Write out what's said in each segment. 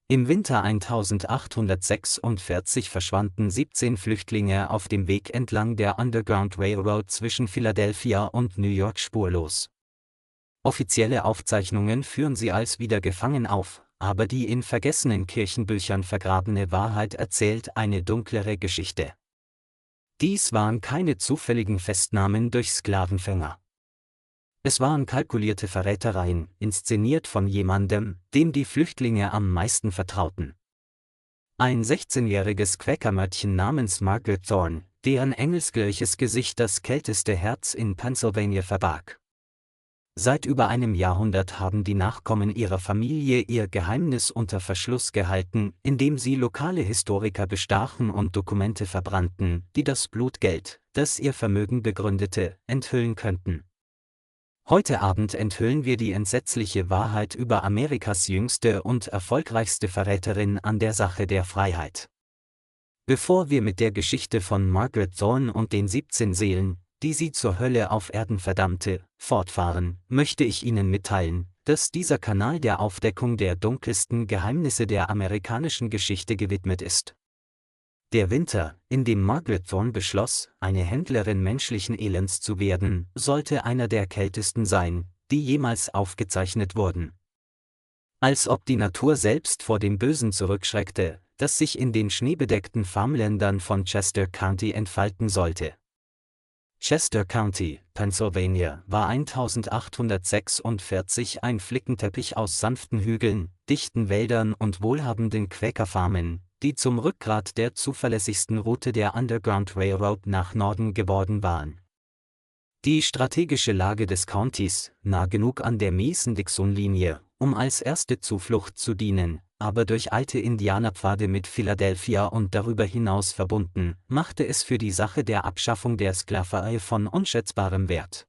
Im Winter 1846 verschwanden 17 Flüchtlinge auf dem Weg entlang der Underground Railroad zwischen Philadelphia und New York spurlos. Offizielle Aufzeichnungen führen sie als wieder gefangen auf, aber die in vergessenen Kirchenbüchern vergrabene Wahrheit erzählt eine dunklere Geschichte. Dies waren keine zufälligen Festnahmen durch Sklavenfänger. Es waren kalkulierte Verrätereien, inszeniert von jemandem, dem die Flüchtlinge am meisten vertrauten. Ein 16-jähriges Quäkermädchen namens Margaret Thorne, deren engelsgleiches Gesicht das kälteste Herz in Pennsylvania verbarg. Seit über einem Jahrhundert haben die Nachkommen ihrer Familie ihr Geheimnis unter Verschluss gehalten, indem sie lokale Historiker bestachen und Dokumente verbrannten, die das Blutgeld, das ihr Vermögen begründete, enthüllen könnten. Heute Abend enthüllen wir die entsetzliche Wahrheit über Amerikas jüngste und erfolgreichste Verräterin an der Sache der Freiheit. Bevor wir mit der Geschichte von Margaret Thorne und den 17 Seelen, die sie zur Hölle auf Erden verdammte, fortfahren, möchte ich Ihnen mitteilen, dass dieser Kanal der Aufdeckung der dunkelsten Geheimnisse der amerikanischen Geschichte gewidmet ist. Der Winter, in dem Margaret Thorne beschloss, eine Händlerin menschlichen Elends zu werden, sollte einer der kältesten sein, die jemals aufgezeichnet wurden. Als ob die Natur selbst vor dem Bösen zurückschreckte, das sich in den schneebedeckten Farmländern von Chester County entfalten sollte. Chester County, Pennsylvania, war 1846 ein Flickenteppich aus sanften Hügeln, dichten Wäldern und wohlhabenden Quäkerfarmen, die zum Rückgrat der zuverlässigsten Route der Underground Railroad nach Norden geworden waren. Die strategische Lage des Countys, nah genug an der Mason-Dixon-Linie, um als erste Zuflucht zu dienen, aber durch alte Indianerpfade mit Philadelphia und darüber hinaus verbunden, machte es für die Sache der Abschaffung der Sklaverei von unschätzbarem Wert.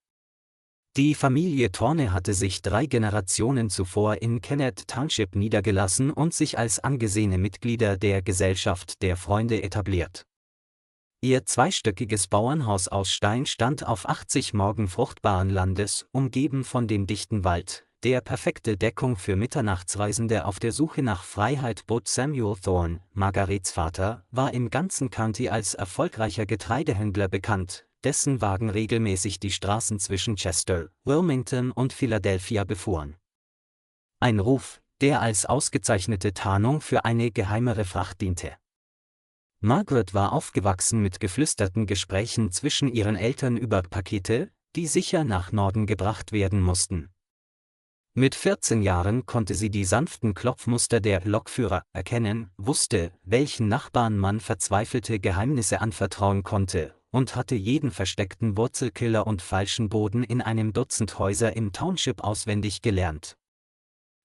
Die Familie Thorne hatte sich 3 Generationen zuvor in Kennett Township niedergelassen und sich als angesehene Mitglieder der Gesellschaft der Freunde etabliert. Ihr zweistöckiges Bauernhaus aus Stein stand auf 80 Morgen fruchtbaren Landes, umgeben von dem dichten Wald, der perfekte Deckung für Mitternachtsreisende auf der Suche nach Freiheit bot. Samuel Thorne, Margarets Vater, war im ganzen County als erfolgreicher Getreidehändler bekannt, dessen Wagen regelmäßig die Straßen zwischen Chester, Wilmington und Philadelphia befuhren. Ein Ruf, der als ausgezeichnete Tarnung für eine geheimere Fracht diente. Margaret war aufgewachsen mit geflüsterten Gesprächen zwischen ihren Eltern über Pakete, die sicher nach Norden gebracht werden mussten. Mit 14 Jahren konnte sie die sanften Klopfmuster der Lokführer erkennen, wusste, welchen Nachbarn man verzweifelte Geheimnisse anvertrauen konnte, und hatte jeden versteckten Wurzelkiller und falschen Boden in einem Dutzend Häuser im Township auswendig gelernt.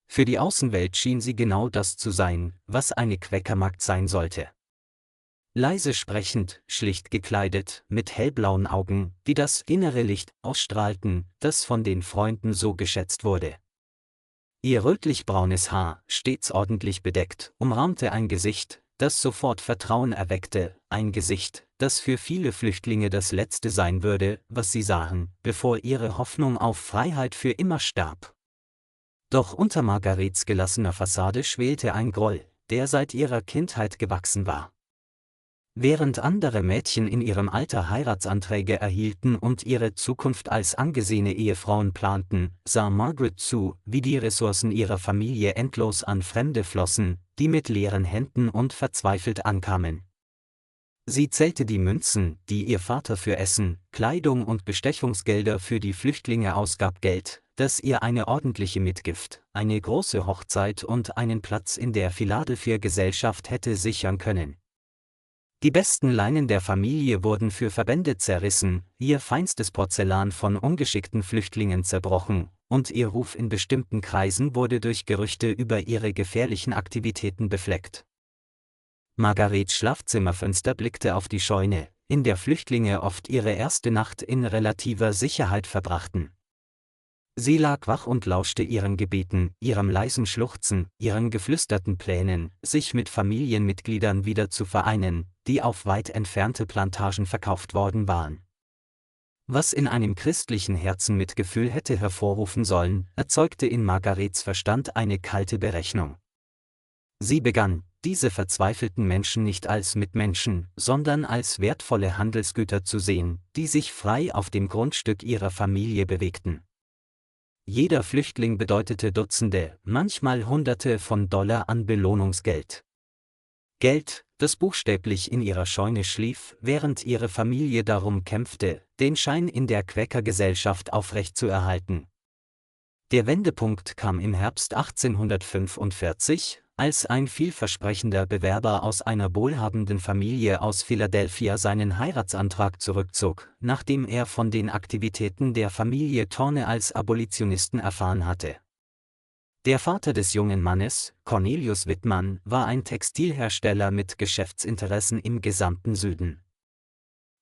Für die Außenwelt schien sie genau das zu sein, was eine Quäkermagd sein sollte. Leise sprechend, schlicht gekleidet, mit hellblauen Augen, die das innere Licht ausstrahlten, das von den Freunden so geschätzt wurde. Ihr rötlich-braunes Haar, stets ordentlich bedeckt, umrahmte ein Gesicht, das sofort Vertrauen erweckte, ein Gesicht, das für viele Flüchtlinge das Letzte sein würde, was sie sahen, bevor ihre Hoffnung auf Freiheit für immer starb. Doch unter Margarets gelassener Fassade schwelte ein Groll, der seit ihrer Kindheit gewachsen war. Während andere Mädchen in ihrem Alter Heiratsanträge erhielten und ihre Zukunft als angesehene Ehefrauen planten, sah Margaret zu, wie die Ressourcen ihrer Familie endlos an Fremde flossen, die mit leeren Händen und verzweifelt ankamen. Sie zählte die Münzen, die ihr Vater für Essen, Kleidung und Bestechungsgelder für die Flüchtlinge ausgab, Geld, das ihr eine ordentliche Mitgift, eine große Hochzeit und einen Platz in der Philadelphia-Gesellschaft hätte sichern können. Die besten Leinen der Familie wurden für Verbände zerrissen, ihr feinstes Porzellan von ungeschickten Flüchtlingen zerbrochen, und ihr Ruf in bestimmten Kreisen wurde durch Gerüchte über ihre gefährlichen Aktivitäten befleckt. Margarets Schlafzimmerfenster blickte auf die Scheune, in der Flüchtlinge oft ihre erste Nacht in relativer Sicherheit verbrachten. Sie lag wach und lauschte ihren Gebeten, ihrem leisen Schluchzen, ihren geflüsterten Plänen, sich mit Familienmitgliedern wieder zu vereinen, die auf weit entfernte Plantagen verkauft worden waren. Was in einem christlichen Herzen Mitgefühl hätte hervorrufen sollen, erzeugte in Margarets Verstand eine kalte Berechnung. Sie begann, diese verzweifelten Menschen nicht als Mitmenschen, sondern als wertvolle Handelsgüter zu sehen, die sich frei auf dem Grundstück ihrer Familie bewegten. Jeder Flüchtling bedeutete Dutzende, manchmal Hunderte von Dollar an Belohnungsgeld. Geld, das buchstäblich in ihrer Scheune schlief, während ihre Familie darum kämpfte, den Schein in der Quäkergesellschaft aufrechtzuerhalten. Der Wendepunkt kam im Herbst 1845, als ein vielversprechender Bewerber aus einer wohlhabenden Familie aus Philadelphia seinen Heiratsantrag zurückzog, nachdem er von den Aktivitäten der Familie Thorne als Abolitionisten erfahren hatte. Der Vater des jungen Mannes, Cornelius Whitman, war ein Textilhersteller mit Geschäftsinteressen im gesamten Süden.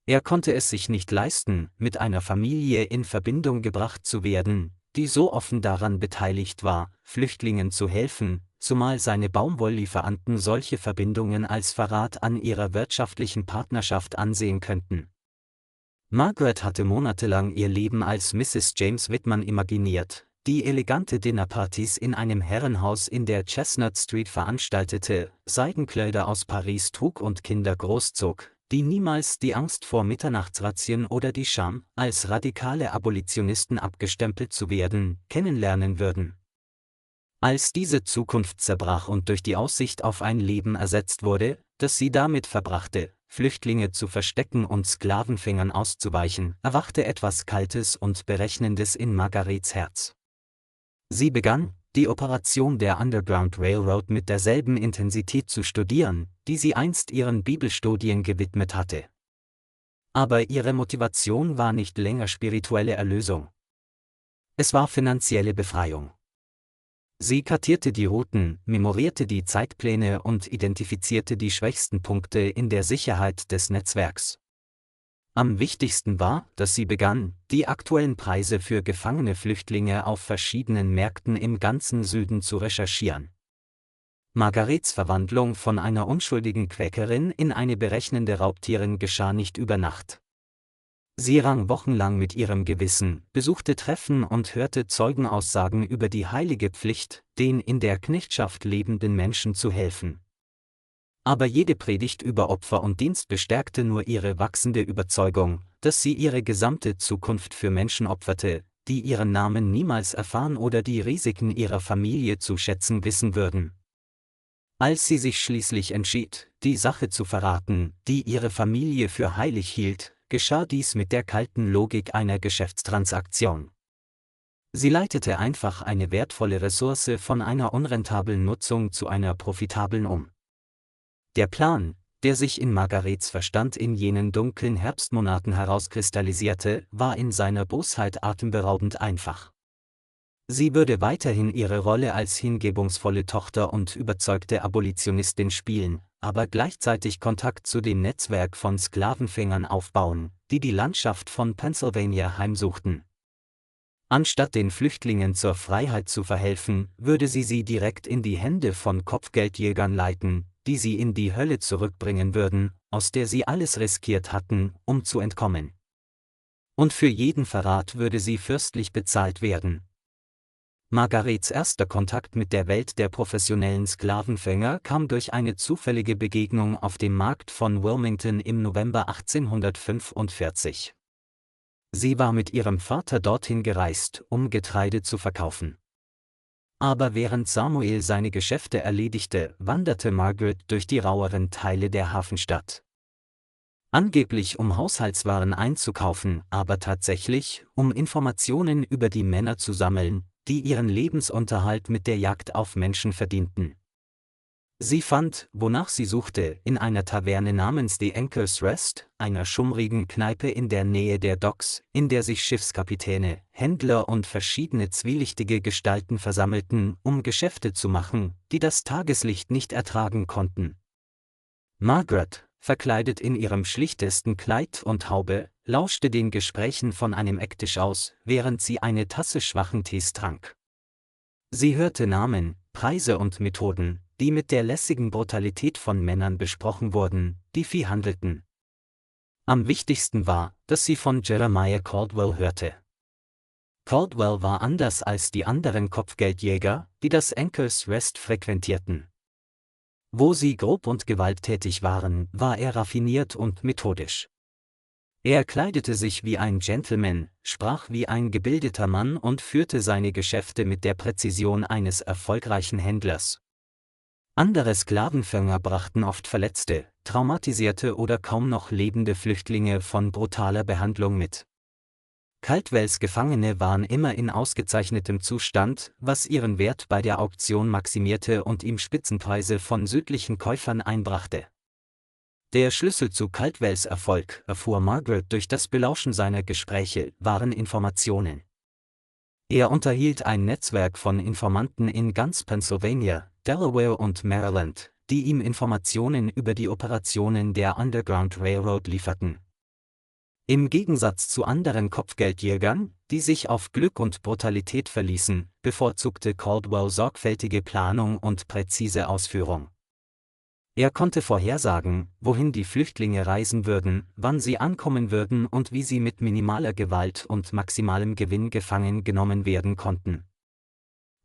Er konnte es sich nicht leisten, mit einer Familie in Verbindung gebracht zu werden, die so offen daran beteiligt war, Flüchtlingen zu helfen, zumal seine Baumwolllieferanten solche Verbindungen als Verrat an ihrer wirtschaftlichen Partnerschaft ansehen könnten. Margaret hatte monatelang ihr Leben als Mrs. James Whitman imaginiert, die elegante Dinnerpartys in einem Herrenhaus in der Chestnut Street veranstaltete, Seidenkleider aus Paris trug und Kinder großzog, die niemals die Angst vor Mitternachtsrazzien oder die Scham, als radikale Abolitionisten abgestempelt zu werden, kennenlernen würden. Als diese Zukunft zerbrach und durch die Aussicht auf ein Leben ersetzt wurde, das sie damit verbrachte, Flüchtlinge zu verstecken und Sklavenfängern auszuweichen, erwachte etwas Kaltes und Berechnendes in Margarets Herz. Sie begann, die Operation der Underground Railroad mit derselben Intensität zu studieren, die sie einst ihren Bibelstudien gewidmet hatte. Aber ihre Motivation war nicht länger spirituelle Erlösung. Es war finanzielle Befreiung. Sie kartierte die Routen, memorierte die Zeitpläne und identifizierte die schwächsten Punkte in der Sicherheit des Netzwerks. Am wichtigsten war, dass sie begann, die aktuellen Preise für gefangene Flüchtlinge auf verschiedenen Märkten im ganzen Süden zu recherchieren. Margarets Verwandlung von einer unschuldigen Quäkerin in eine berechnende Raubtierin geschah nicht über Nacht. Sie rang wochenlang mit ihrem Gewissen, besuchte Treffen und hörte Zeugenaussagen über die heilige Pflicht, den in der Knechtschaft lebenden Menschen zu helfen. Aber jede Predigt über Opfer und Dienst bestärkte nur ihre wachsende Überzeugung, dass sie ihre gesamte Zukunft für Menschen opferte, die ihren Namen niemals erfahren oder die Risiken ihrer Familie zu schätzen wissen würden. Als sie sich schließlich entschied, die Sache zu verraten, die ihre Familie für heilig hielt, geschah dies mit der kalten Logik einer Geschäftstransaktion. Sie leitete einfach eine wertvolle Ressource von einer unrentablen Nutzung zu einer profitablen um. Der Plan, der sich in Margarets Verstand in jenen dunklen Herbstmonaten herauskristallisierte, war in seiner Bosheit atemberaubend einfach. Sie würde weiterhin ihre Rolle als hingebungsvolle Tochter und überzeugte Abolitionistin spielen, aber gleichzeitig Kontakt zu dem Netzwerk von Sklavenfängern aufbauen, die die Landschaft von Pennsylvania heimsuchten. Anstatt den Flüchtlingen zur Freiheit zu verhelfen, würde sie direkt in die Hände von Kopfgeldjägern leiten, die sie in die Hölle zurückbringen würden, aus der sie alles riskiert hatten, um zu entkommen. Und für jeden Verrat würde sie fürstlich bezahlt werden. Margarets erster Kontakt mit der Welt der professionellen Sklavenfänger kam durch eine zufällige Begegnung auf dem Markt von Wilmington im November 1845. Sie war mit ihrem Vater dorthin gereist, um Getreide zu verkaufen. Aber während Samuel seine Geschäfte erledigte, wanderte Margaret durch die raueren Teile der Hafenstadt. Angeblich um Haushaltswaren einzukaufen, aber tatsächlich, um Informationen über die Männer zu sammeln, die ihren Lebensunterhalt mit der Jagd auf Menschen verdienten. Sie fand, wonach sie suchte, in einer Taverne namens The Anchor's Rest, einer schummrigen Kneipe in der Nähe der Docks, in der sich Schiffskapitäne, Händler und verschiedene zwielichtige Gestalten versammelten, um Geschäfte zu machen, die das Tageslicht nicht ertragen konnten. Margaret, verkleidet in ihrem schlichtesten Kleid und Haube, lauschte den Gesprächen von einem Ecktisch aus, während sie eine Tasse schwachen Tees trank. Sie hörte Namen, Preise und Methoden, die mit der lässigen Brutalität von Männern besprochen wurden, die Vieh handelten. Am wichtigsten war, dass sie von Jeremiah Caldwell hörte. Caldwell war anders als die anderen Kopfgeldjäger, die das Anchor's Rest frequentierten. Wo sie grob und gewalttätig waren, war er raffiniert und methodisch. Er kleidete sich wie ein Gentleman, sprach wie ein gebildeter Mann und führte seine Geschäfte mit der Präzision eines erfolgreichen Händlers. Andere Sklavenfänger brachten oft verletzte, traumatisierte oder kaum noch lebende Flüchtlinge von brutaler Behandlung mit. Caldwells Gefangene waren immer in ausgezeichnetem Zustand, was ihren Wert bei der Auktion maximierte und ihm Spitzenpreise von südlichen Käufern einbrachte. Der Schlüssel zu Caldwells Erfolg, erfuhr Margaret durch das Belauschen seiner Gespräche, waren Informationen. Er unterhielt ein Netzwerk von Informanten in ganz Pennsylvania, Delaware und Maryland, die ihm Informationen über die Operationen der Underground Railroad lieferten. Im Gegensatz zu anderen Kopfgeldjägern, die sich auf Glück und Brutalität verließen, bevorzugte Caldwell sorgfältige Planung und präzise Ausführung. Er konnte vorhersagen, wohin die Flüchtlinge reisen würden, wann sie ankommen würden und wie sie mit minimaler Gewalt und maximalem Gewinn gefangen genommen werden konnten.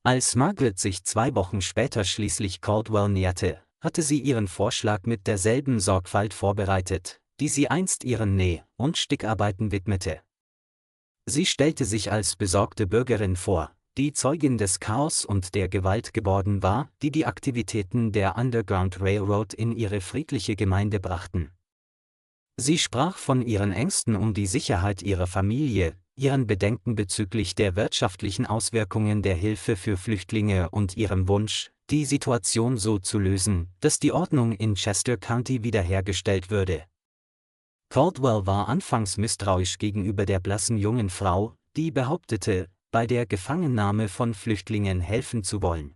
Als Margaret sich 2 Wochen später schließlich Caldwell näherte, hatte sie ihren Vorschlag mit derselben Sorgfalt vorbereitet, die sie einst ihren Näh- und Stickarbeiten widmete. Sie stellte sich als besorgte Bürgerin vor, die Zeugin des Chaos und der Gewalt geworden war, die die Aktivitäten der Underground Railroad in ihre friedliche Gemeinde brachten. Sie sprach von ihren Ängsten um die Sicherheit ihrer Familie, ihren Bedenken bezüglich der wirtschaftlichen Auswirkungen der Hilfe für Flüchtlinge und ihrem Wunsch, die Situation so zu lösen, dass die Ordnung in Chester County wiederhergestellt würde. Caldwell war anfangs misstrauisch gegenüber der blassen jungen Frau, die behauptete, bei der Gefangennahme von Flüchtlingen helfen zu wollen.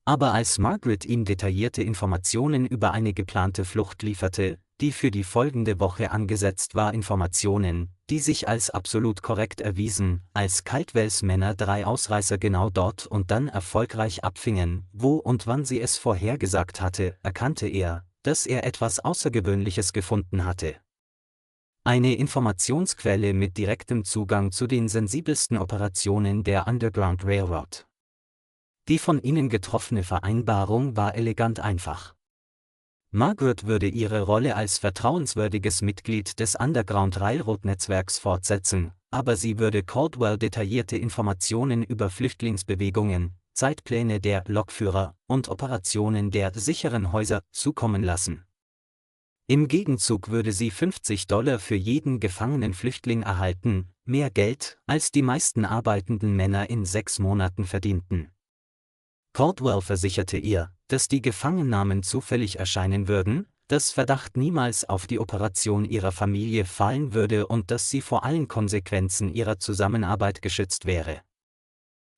Aber als Margaret ihm detaillierte Informationen über eine geplante Flucht lieferte, die für die folgende Woche angesetzt war, Informationen, die sich als absolut korrekt erwiesen, als Caldwells Männer 3 Ausreißer genau dort und dann erfolgreich abfingen, wo und wann sie es vorhergesagt hatte, erkannte er, dass er etwas Außergewöhnliches gefunden hatte. Eine Informationsquelle mit direktem Zugang zu den sensibelsten Operationen der Underground Railroad. Die von ihnen getroffene Vereinbarung war elegant einfach. Margaret würde ihre Rolle als vertrauenswürdiges Mitglied des Underground Railroad-Netzwerks fortsetzen, aber sie würde Caldwell detaillierte Informationen über Flüchtlingsbewegungen, Zeitpläne der Lokführer und Operationen der sicheren Häuser zukommen lassen. Im Gegenzug würde sie $50 für jeden gefangenen Flüchtling erhalten, mehr Geld, als die meisten arbeitenden Männer in 6 Monaten verdienten. Caldwell versicherte ihr, dass die Gefangennahmen zufällig erscheinen würden, dass Verdacht niemals auf die Operation ihrer Familie fallen würde und dass sie vor allen Konsequenzen ihrer Zusammenarbeit geschützt wäre.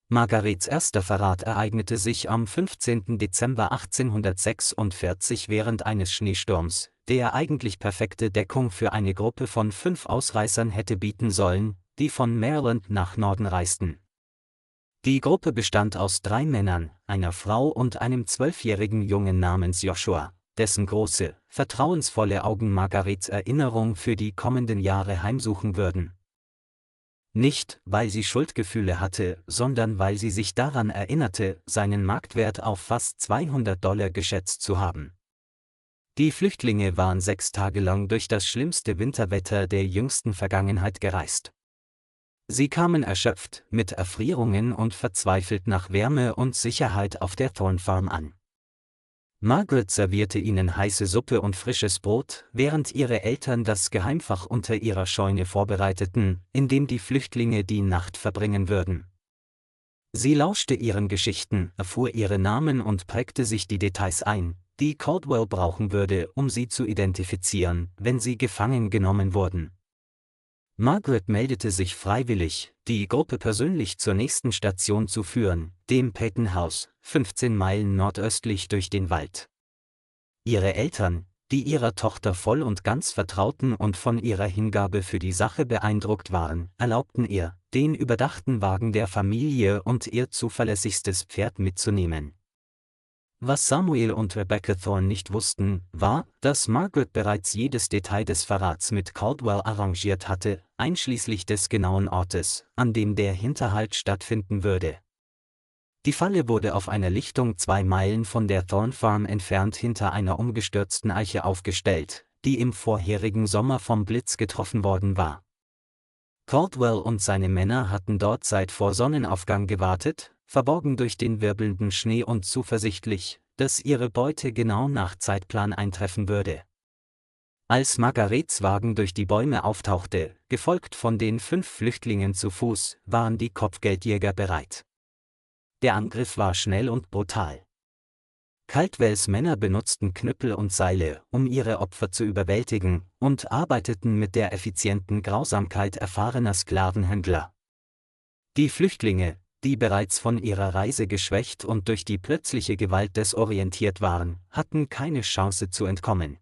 Margarets erster Verrat ereignete sich am 15. Dezember 1846 während eines Schneesturms, der eigentlich perfekte Deckung für eine Gruppe von 5 Ausreißern hätte bieten sollen, die von Maryland nach Norden reisten. Die Gruppe bestand aus 3 Männern, einer Frau und einem 12-jährigen Jungen namens Joshua, dessen große, vertrauensvolle Augen Margarets Erinnerung für die kommenden Jahre heimsuchen würden. Nicht, weil sie Schuldgefühle hatte, sondern weil sie sich daran erinnerte, seinen Marktwert auf fast $200 geschätzt zu haben. Die Flüchtlinge waren 6 Tage lang durch das schlimmste Winterwetter der jüngsten Vergangenheit gereist. Sie kamen erschöpft, mit Erfrierungen und verzweifelt nach Wärme und Sicherheit auf der Thorne Farm an. Margaret servierte ihnen heiße Suppe und frisches Brot, während ihre Eltern das Geheimfach unter ihrer Scheune vorbereiteten, in dem die Flüchtlinge die Nacht verbringen würden. Sie lauschte ihren Geschichten, erfuhr ihre Namen und prägte sich die Details ein, die Caldwell brauchen würde, um sie zu identifizieren, wenn sie gefangen genommen wurden. Margaret meldete sich freiwillig, die Gruppe persönlich zur nächsten Station zu führen, dem Peyton House, 15 Meilen nordöstlich durch den Wald. Ihre Eltern, die ihrer Tochter voll und ganz vertrauten und von ihrer Hingabe für die Sache beeindruckt waren, erlaubten ihr, den überdachten Wagen der Familie und ihr zuverlässigstes Pferd mitzunehmen. Was Samuel und Rebecca Thorne nicht wussten, war, dass Margaret bereits jedes Detail des Verrats mit Caldwell arrangiert hatte, einschließlich des genauen Ortes, an dem der Hinterhalt stattfinden würde. Die Falle wurde auf einer Lichtung 2 Meilen von der Thorne Farm entfernt hinter einer umgestürzten Eiche aufgestellt, die im vorherigen Sommer vom Blitz getroffen worden war. Caldwell und seine Männer hatten dort seit vor Sonnenaufgang gewartet, verborgen durch den wirbelnden Schnee und zuversichtlich, dass ihre Beute genau nach Zeitplan eintreffen würde. Als Margarets Wagen durch die Bäume auftauchte, gefolgt von den 5 Flüchtlingen zu Fuß, waren die Kopfgeldjäger bereit. Der Angriff war schnell und brutal. Caldwells Männer benutzten Knüppel und Seile, um ihre Opfer zu überwältigen, und arbeiteten mit der effizienten Grausamkeit erfahrener Sklavenhändler. Die Flüchtlinge, die bereits von ihrer Reise geschwächt und durch die plötzliche Gewalt desorientiert waren, hatten keine Chance zu entkommen.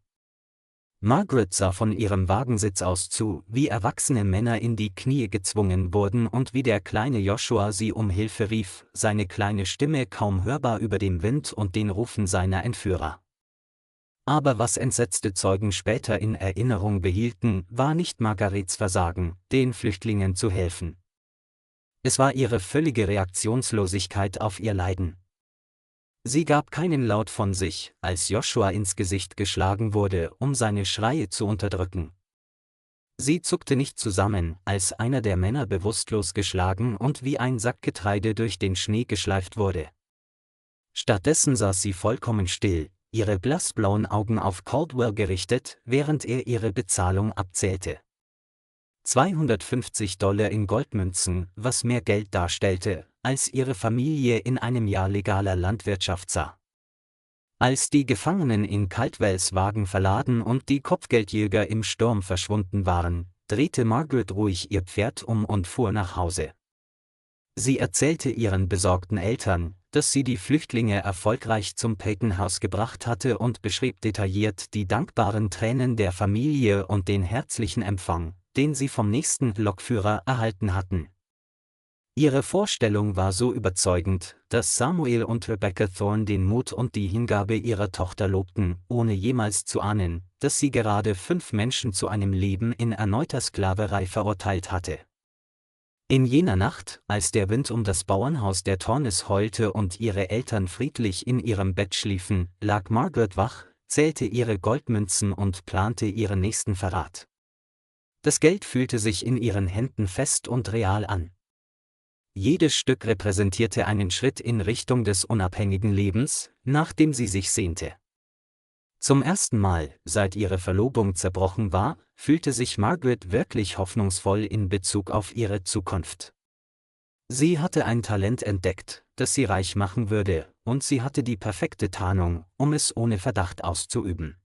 Margaret sah von ihrem Wagensitz aus zu, wie erwachsene Männer in die Knie gezwungen wurden und wie der kleine Joshua sie um Hilfe rief, seine kleine Stimme kaum hörbar über dem Wind und den Rufen seiner Entführer. Aber was entsetzte Zeugen später in Erinnerung behielten, war nicht Margarets Versagen, den Flüchtlingen zu helfen. Es war ihre völlige Reaktionslosigkeit auf ihr Leiden. Sie gab keinen Laut von sich, als Joshua ins Gesicht geschlagen wurde, um seine Schreie zu unterdrücken. Sie zuckte nicht zusammen, als einer der Männer bewusstlos geschlagen und wie ein Sack Getreide durch den Schnee geschleift wurde. Stattdessen saß sie vollkommen still, ihre blassblauen Augen auf Caldwell gerichtet, während er ihre Bezahlung abzählte. $250 in Goldmünzen, was mehr Geld darstellte, als ihre Familie in einem Jahr legaler Landwirtschaft sah. Als die Gefangenen in Caldwells Wagen verladen und die Kopfgeldjäger im Sturm verschwunden waren, drehte Margaret ruhig ihr Pferd um und fuhr nach Hause. Sie erzählte ihren besorgten Eltern, dass sie die Flüchtlinge erfolgreich zum Peyton-Haus gebracht hatte und beschrieb detailliert die dankbaren Tränen der Familie und den herzlichen Empfang, den sie vom nächsten Lokführer erhalten hatten. Ihre Vorstellung war so überzeugend, dass Samuel und Rebecca Thorne den Mut und die Hingabe ihrer Tochter lobten, ohne jemals zu ahnen, dass sie gerade 5 Menschen zu einem Leben in erneuter Sklaverei verurteilt hatte. In jener Nacht, als der Wind um das Bauernhaus der Thornes heulte und ihre Eltern friedlich in ihrem Bett schliefen, lag Margaret wach, zählte ihre Goldmünzen und plante ihren nächsten Verrat. Das Geld fühlte sich in ihren Händen fest und real an. Jedes Stück repräsentierte einen Schritt in Richtung des unabhängigen Lebens, nach dem sie sich sehnte. Zum ersten Mal, seit ihre Verlobung zerbrochen war, fühlte sich Margaret wirklich hoffnungsvoll in Bezug auf ihre Zukunft. Sie hatte ein Talent entdeckt, das sie reich machen würde, und sie hatte die perfekte Tarnung, um es ohne Verdacht auszuüben.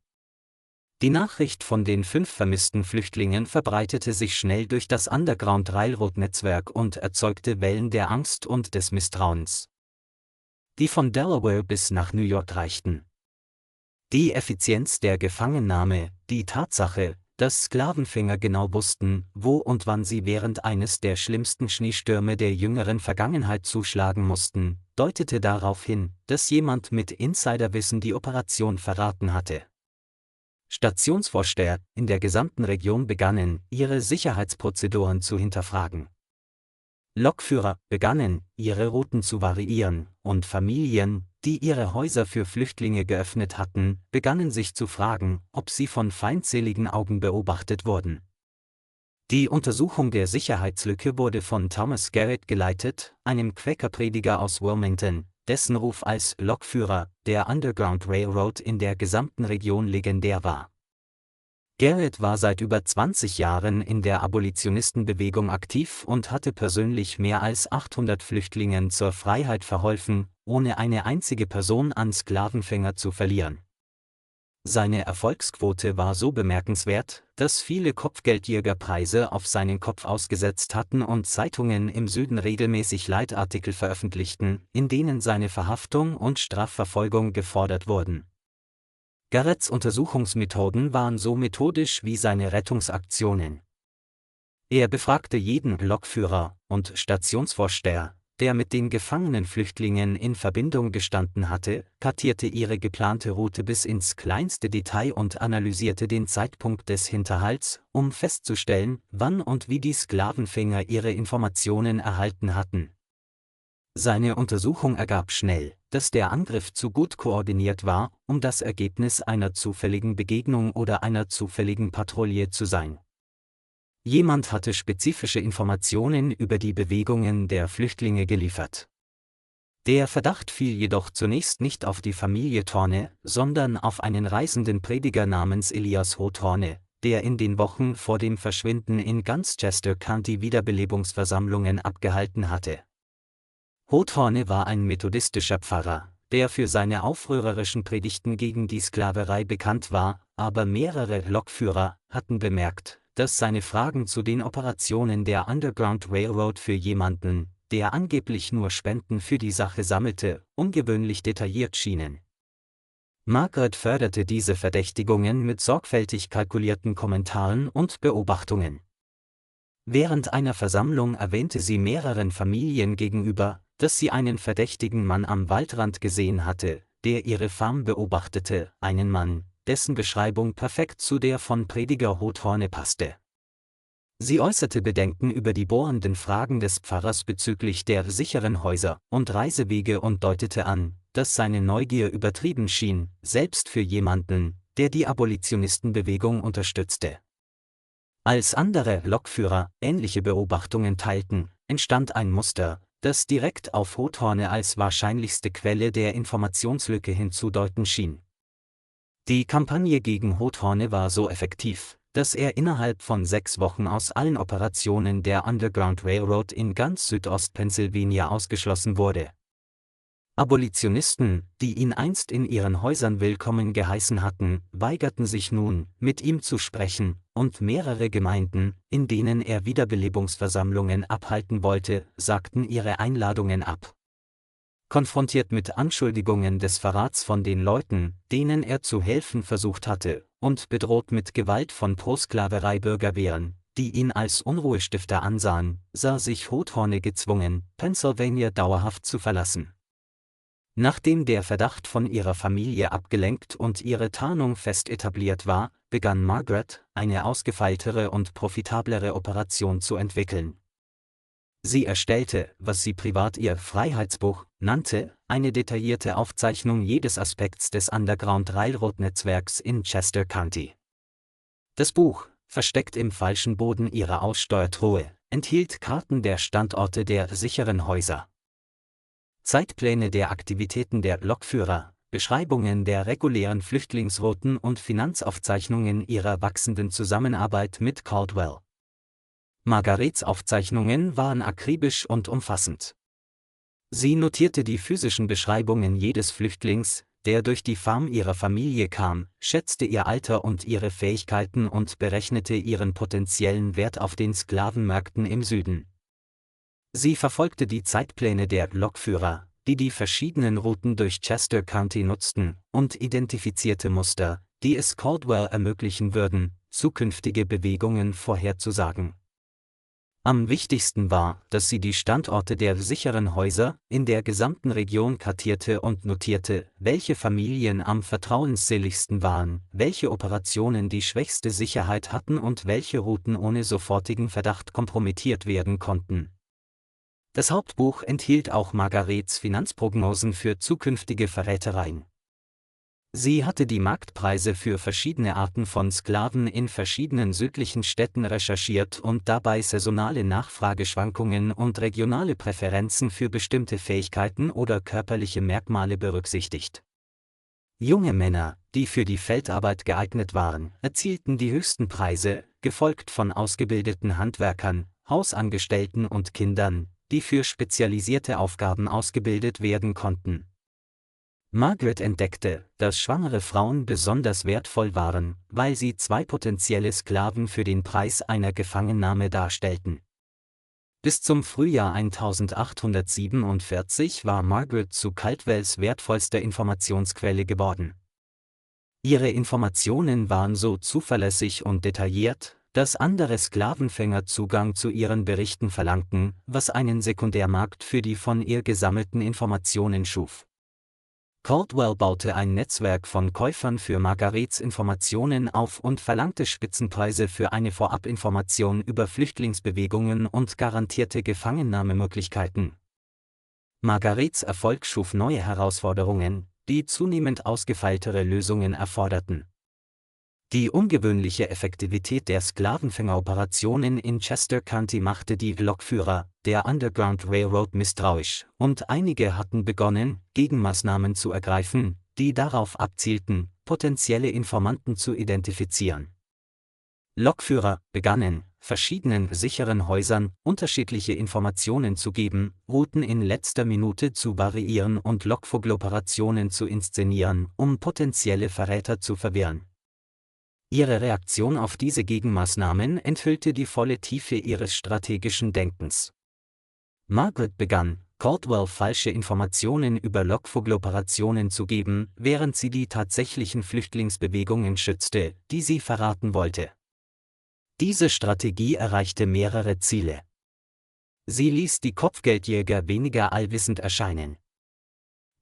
Die Nachricht von den 5 vermissten Flüchtlingen verbreitete sich schnell durch das Underground-Railroad-Netzwerk und erzeugte Wellen der Angst und des Misstrauens, die von Delaware bis nach New York reichten. Die Effizienz der Gefangennahme, die Tatsache, dass Sklavenfänger genau wussten, wo und wann sie während eines der schlimmsten Schneestürme der jüngeren Vergangenheit zuschlagen mussten, deutete darauf hin, dass jemand mit Insiderwissen die Operation verraten hatte. Stationsvorsteher in der gesamten Region begannen, ihre Sicherheitsprozeduren zu hinterfragen. Lokführer begannen, ihre Routen zu variieren, und Familien, die ihre Häuser für Flüchtlinge geöffnet hatten, begannen sich zu fragen, ob sie von feindseligen Augen beobachtet wurden. Die Untersuchung der Sicherheitslücke wurde von Thomas Garrett geleitet, einem Quäkerprediger aus Wilmington, dessen Ruf als Lokführer der Underground Railroad in der gesamten Region legendär war. Garrett war seit über 20 Jahren in der Abolitionistenbewegung aktiv und hatte persönlich mehr als 800 Flüchtlingen zur Freiheit verholfen, ohne eine einzige Person an Sklavenfänger zu verlieren. Seine Erfolgsquote war so bemerkenswert, dass viele Kopfgeldjäger Preise auf seinen Kopf ausgesetzt hatten und Zeitungen im Süden regelmäßig Leitartikel veröffentlichten, in denen seine Verhaftung und Strafverfolgung gefordert wurden. Garretts Untersuchungsmethoden waren so methodisch wie seine Rettungsaktionen. Er befragte jeden Lokführer und Stationsvorsteher, der mit den gefangenen Flüchtlingen in Verbindung gestanden hatte, kartierte ihre geplante Route bis ins kleinste Detail und analysierte den Zeitpunkt des Hinterhalts, um festzustellen, wann und wie die Sklavenfänger ihre Informationen erhalten hatten. Seine Untersuchung ergab schnell, dass der Angriff zu gut koordiniert war, um das Ergebnis einer zufälligen Begegnung oder einer zufälligen Patrouille zu sein. Jemand hatte spezifische Informationen über die Bewegungen der Flüchtlinge geliefert. Der Verdacht fiel jedoch zunächst nicht auf die Familie Thorne, sondern auf einen reisenden Prediger namens Elias Thorne, der in den Wochen vor dem Verschwinden in ganz Chester County Wiederbelebungsversammlungen abgehalten hatte. Thorne war ein methodistischer Pfarrer, der für seine aufrührerischen Predigten gegen die Sklaverei bekannt war, aber mehrere Lokführer hatten bemerkt, dass seine Fragen zu den Operationen der Underground Railroad für jemanden, der angeblich nur Spenden für die Sache sammelte, ungewöhnlich detailliert schienen. Margaret förderte diese Verdächtigungen mit sorgfältig kalkulierten Kommentaren und Beobachtungen. Während einer Versammlung erwähnte sie mehreren Familien gegenüber, dass sie einen verdächtigen Mann am Waldrand gesehen hatte, der ihre Farm beobachtete, einen Mann, dessen Beschreibung perfekt zu der von Prediger Thorne passte. Sie äußerte Bedenken über die bohrenden Fragen des Pfarrers bezüglich der sicheren Häuser und Reisewege und deutete an, dass seine Neugier übertrieben schien, selbst für jemanden, der die Abolitionistenbewegung unterstützte. Als andere Lokführer ähnliche Beobachtungen teilten, entstand ein Muster, das direkt auf Thorne als wahrscheinlichste Quelle der Informationslücke hinzudeuten schien. Die Kampagne gegen Thorne war so effektiv, dass er innerhalb von 6 Wochen aus allen Operationen der Underground Railroad in ganz Südost-Pennsylvania ausgeschlossen wurde. Abolitionisten, die ihn einst in ihren Häusern willkommen geheißen hatten, weigerten sich nun, mit ihm zu sprechen, und mehrere Gemeinden, in denen er Wiederbelebungsversammlungen abhalten wollte, sagten ihre Einladungen ab. Konfrontiert mit Anschuldigungen des Verrats von den Leuten, denen er zu helfen versucht hatte, und bedroht mit Gewalt von Pro-Sklaverei-Bürgerwehren, die ihn als Unruhestifter ansahen, sah sich Thorne gezwungen, Pennsylvania dauerhaft zu verlassen. Nachdem der Verdacht von ihrer Familie abgelenkt und ihre Tarnung fest etabliert war, begann Margaret, eine ausgefeiltere und profitablere Operation zu entwickeln. Sie erstellte, was sie privat ihr Freiheitsbuch nannte, eine detaillierte Aufzeichnung jedes Aspekts des Underground Railroad-Netzwerks in Chester County. Das Buch, versteckt im falschen Boden ihrer Aussteuertruhe, enthielt Karten der Standorte der sicheren Häuser, Zeitpläne der Aktivitäten der Lokführer, Beschreibungen der regulären Flüchtlingsrouten und Finanzaufzeichnungen ihrer wachsenden Zusammenarbeit mit Caldwell. Margarets Aufzeichnungen waren akribisch und umfassend. Sie notierte die physischen Beschreibungen jedes Flüchtlings, der durch die Farm ihrer Familie kam, schätzte ihr Alter und ihre Fähigkeiten und berechnete ihren potenziellen Wert auf den Sklavenmärkten im Süden. Sie verfolgte die Zeitpläne der Lokführer, die die verschiedenen Routen durch Chester County nutzten, und identifizierte Muster, die es Caldwell ermöglichen würden, zukünftige Bewegungen vorherzusagen. Am wichtigsten war, dass sie die Standorte der sicheren Häuser in der gesamten Region kartierte und notierte, welche Familien am vertrauensseligsten waren, welche Operationen die schwächste Sicherheit hatten und welche Routen ohne sofortigen Verdacht kompromittiert werden konnten. Das Hauptbuch enthielt auch Margarets Finanzprognosen für zukünftige Verrätereien. Sie hatte die Marktpreise für verschiedene Arten von Sklaven in verschiedenen südlichen Städten recherchiert und dabei saisonale Nachfrageschwankungen und regionale Präferenzen für bestimmte Fähigkeiten oder körperliche Merkmale berücksichtigt. Junge Männer, die für die Feldarbeit geeignet waren, erzielten die höchsten Preise, gefolgt von ausgebildeten Handwerkern, Hausangestellten und Kindern, die für spezialisierte Aufgaben ausgebildet werden konnten. Margaret entdeckte, dass schwangere Frauen besonders wertvoll waren, weil sie 2 potenzielle Sklaven für den Preis einer Gefangennahme darstellten. Bis zum Frühjahr 1847 war Margaret zu Caldwells wertvollster Informationsquelle geworden. Ihre Informationen waren so zuverlässig und detailliert, dass andere Sklavenfänger Zugang zu ihren Berichten verlangten, was einen Sekundärmarkt für die von ihr gesammelten Informationen schuf. Caldwell baute ein Netzwerk von Käufern für Margarets Informationen auf und verlangte Spitzenpreise für eine Vorabinformation über Flüchtlingsbewegungen und garantierte Gefangennahmemöglichkeiten. Margarets Erfolg schuf neue Herausforderungen, die zunehmend ausgefeiltere Lösungen erforderten. Die ungewöhnliche Effektivität der Sklavenfängeroperationen in Chester County machte die Lokführer der Underground Railroad misstrauisch, und einige hatten begonnen, Gegenmaßnahmen zu ergreifen, die darauf abzielten, potenzielle Informanten zu identifizieren. Lokführer begannen, verschiedenen sicheren Häusern unterschiedliche Informationen zu geben, Routen in letzter Minute zu variieren und Lokvogeloperationen zu inszenieren, um potenzielle Verräter zu verwirren. Ihre Reaktion auf diese Gegenmaßnahmen enthüllte die volle Tiefe ihres strategischen Denkens. Margaret begann, Caldwell falsche Informationen über Lokvogeloperationen zu geben, während sie die tatsächlichen Flüchtlingsbewegungen schützte, die sie verraten wollte. Diese Strategie erreichte mehrere Ziele. Sie ließ die Kopfgeldjäger weniger allwissend erscheinen.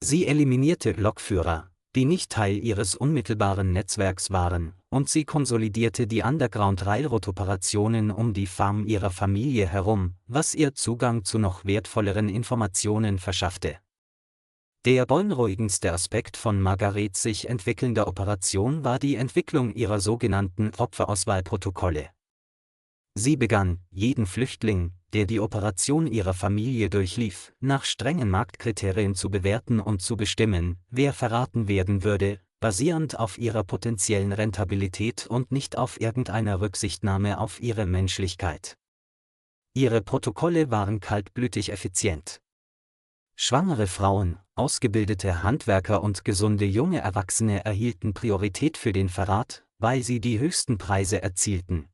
Sie eliminierte Lokführer, die nicht Teil ihres unmittelbaren Netzwerks waren, und sie konsolidierte die Underground-Railroad-Operationen um die Farm ihrer Familie herum, was ihr Zugang zu noch wertvolleren Informationen verschaffte. Der beunruhigendste Aspekt von Margarets sich entwickelnder Operation war die Entwicklung ihrer sogenannten Opferauswahlprotokolle. Sie begann, jeden Flüchtling, der die Operation ihrer Familie durchlief, nach strengen Marktkriterien zu bewerten und zu bestimmen, wer verraten werden würde, basierend auf ihrer potenziellen Rentabilität und nicht auf irgendeiner Rücksichtnahme auf ihre Menschlichkeit. Ihre Protokolle waren kaltblütig effizient. Schwangere Frauen, ausgebildete Handwerker und gesunde junge Erwachsene erhielten Priorität für den Verrat, weil sie die höchsten Preise erzielten.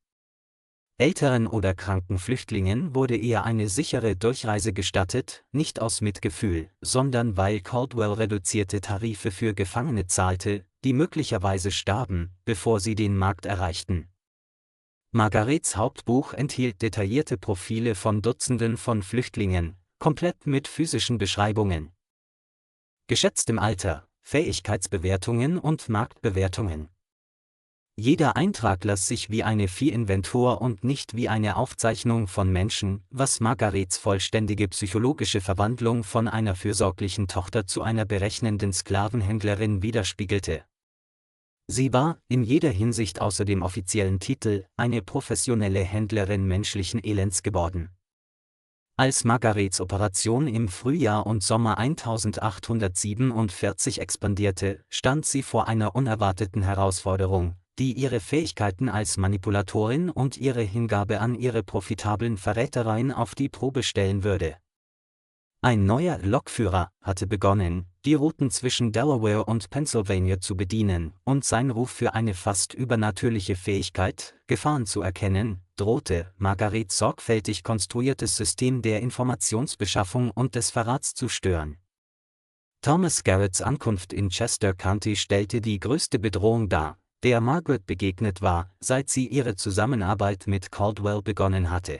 Älteren oder kranken Flüchtlingen wurde eher eine sichere Durchreise gestattet, nicht aus Mitgefühl, sondern weil Caldwell reduzierte Tarife für Gefangene zahlte, die möglicherweise starben, bevor sie den Markt erreichten. Margarets Hauptbuch enthielt detaillierte Profile von Dutzenden von Flüchtlingen, komplett mit physischen Beschreibungen, geschätztem Alter, Fähigkeitsbewertungen und Marktbewertungen. Jeder Eintrag las sich wie eine Vieh-Inventur und nicht wie eine Aufzeichnung von Menschen, was Margarets vollständige psychologische Verwandlung von einer fürsorglichen Tochter zu einer berechnenden Sklavenhändlerin widerspiegelte. Sie war, in jeder Hinsicht außer dem offiziellen Titel, eine professionelle Händlerin menschlichen Elends geworden. Als Margarets Operation im Frühjahr und Sommer 1847 expandierte, stand sie vor einer unerwarteten Herausforderung, die ihre Fähigkeiten als Manipulatorin und ihre Hingabe an ihre profitablen Verrätereien auf die Probe stellen würde. Ein neuer Lokführer hatte begonnen, die Routen zwischen Delaware und Pennsylvania zu bedienen, und sein Ruf für eine fast übernatürliche Fähigkeit, Gefahren zu erkennen, drohte, Margarets sorgfältig konstruiertes System der Informationsbeschaffung und des Verrats zu stören. Thomas Garretts Ankunft in Chester County stellte die größte Bedrohung dar, der Margaret begegnet war, seit sie ihre Zusammenarbeit mit Caldwell begonnen hatte.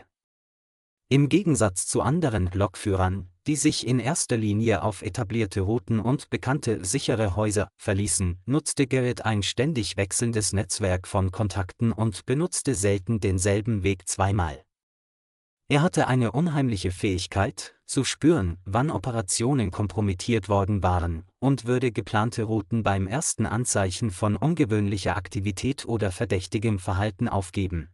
Im Gegensatz zu anderen Lokführern, die sich in erster Linie auf etablierte Routen und bekannte sichere Häuser verließen, nutzte Garrett ein ständig wechselndes Netzwerk von Kontakten und benutzte selten denselben Weg zweimal. Er hatte eine unheimliche Fähigkeit, zu spüren, wann Operationen kompromittiert worden waren, und würde geplante Routen beim ersten Anzeichen von ungewöhnlicher Aktivität oder verdächtigem Verhalten aufgeben.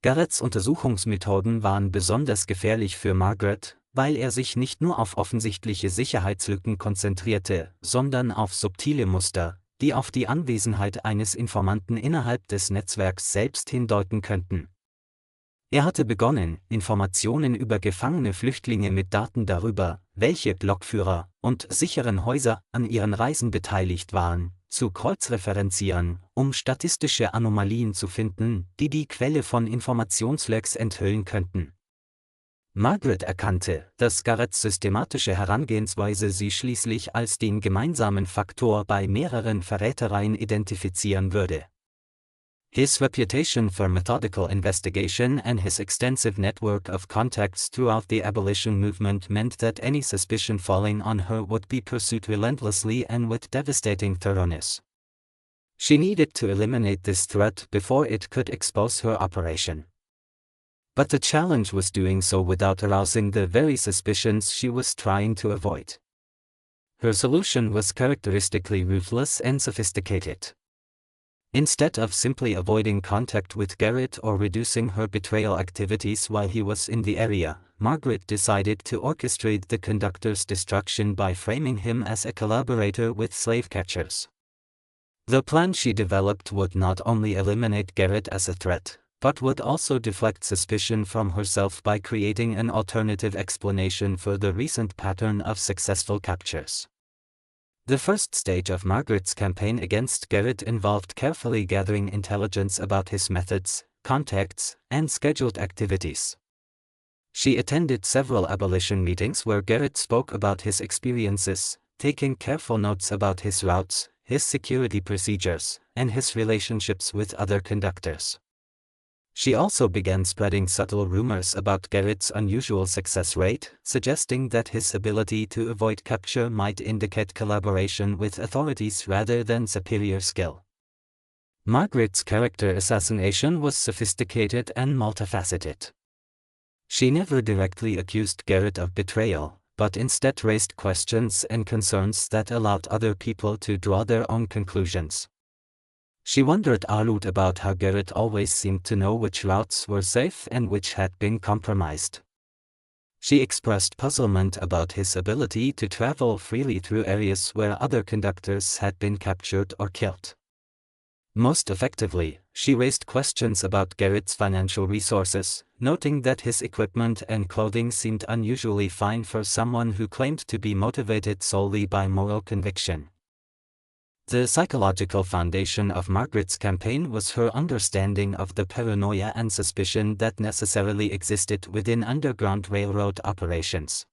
Garretts Untersuchungsmethoden waren besonders gefährlich für Margaret, weil er sich nicht nur auf offensichtliche Sicherheitslücken konzentrierte, sondern auf subtile Muster, die auf die Anwesenheit eines Informanten innerhalb des Netzwerks selbst hindeuten könnten. Er hatte begonnen, Informationen über gefangene Flüchtlinge mit Daten darüber, welche Lokführer und sicheren Häuser an ihren Reisen beteiligt waren, zu kreuzreferenzieren, um statistische Anomalien zu finden, die die Quelle von Informationslecks enthüllen könnten. Margaret erkannte, dass Garretts systematische Herangehensweise sie schließlich als den gemeinsamen Faktor bei mehreren Verrätereien identifizieren würde. His reputation for methodical investigation and his extensive network of contacts throughout the abolition movement meant that any suspicion falling on her would be pursued relentlessly and with devastating thoroughness. She needed to eliminate this threat before it could expose her operation. But the challenge was doing so without arousing the very suspicions she was trying to avoid. Her solution was characteristically ruthless and sophisticated. Instead of simply avoiding contact with Garrett or reducing her betrayal activities while he was in the area, Margaret decided to orchestrate the conductor's destruction by framing him as a collaborator with slave catchers. The plan she developed would not only eliminate Garrett as a threat, but would also deflect suspicion from herself by creating an alternative explanation for the recent pattern of successful captures. The first stage of Margaret's campaign against Garrett involved carefully gathering intelligence about his methods, contacts, and scheduled activities. She attended several abolition meetings where Garrett spoke about his experiences, taking careful notes about his routes, his security procedures, and his relationships with other conductors. She also began spreading subtle rumors about Garrett's unusual success rate, suggesting that his ability to avoid capture might indicate collaboration with authorities rather than superior skill. Margaret's character assassination was sophisticated and multifaceted. She never directly accused Garrett of betrayal, but instead raised questions and concerns that allowed other people to draw their own conclusions. She wondered aloud about how Garrett always seemed to know which routes were safe and which had been compromised. She expressed puzzlement about his ability to travel freely through areas where other conductors had been captured or killed. Most effectively, she raised questions about Garrett's financial resources, noting that his equipment and clothing seemed unusually fine for someone who claimed to be motivated solely by moral conviction. The psychological foundation of Margaret's campaign was her understanding of the paranoia and suspicion that necessarily existed within Underground Railroad operations.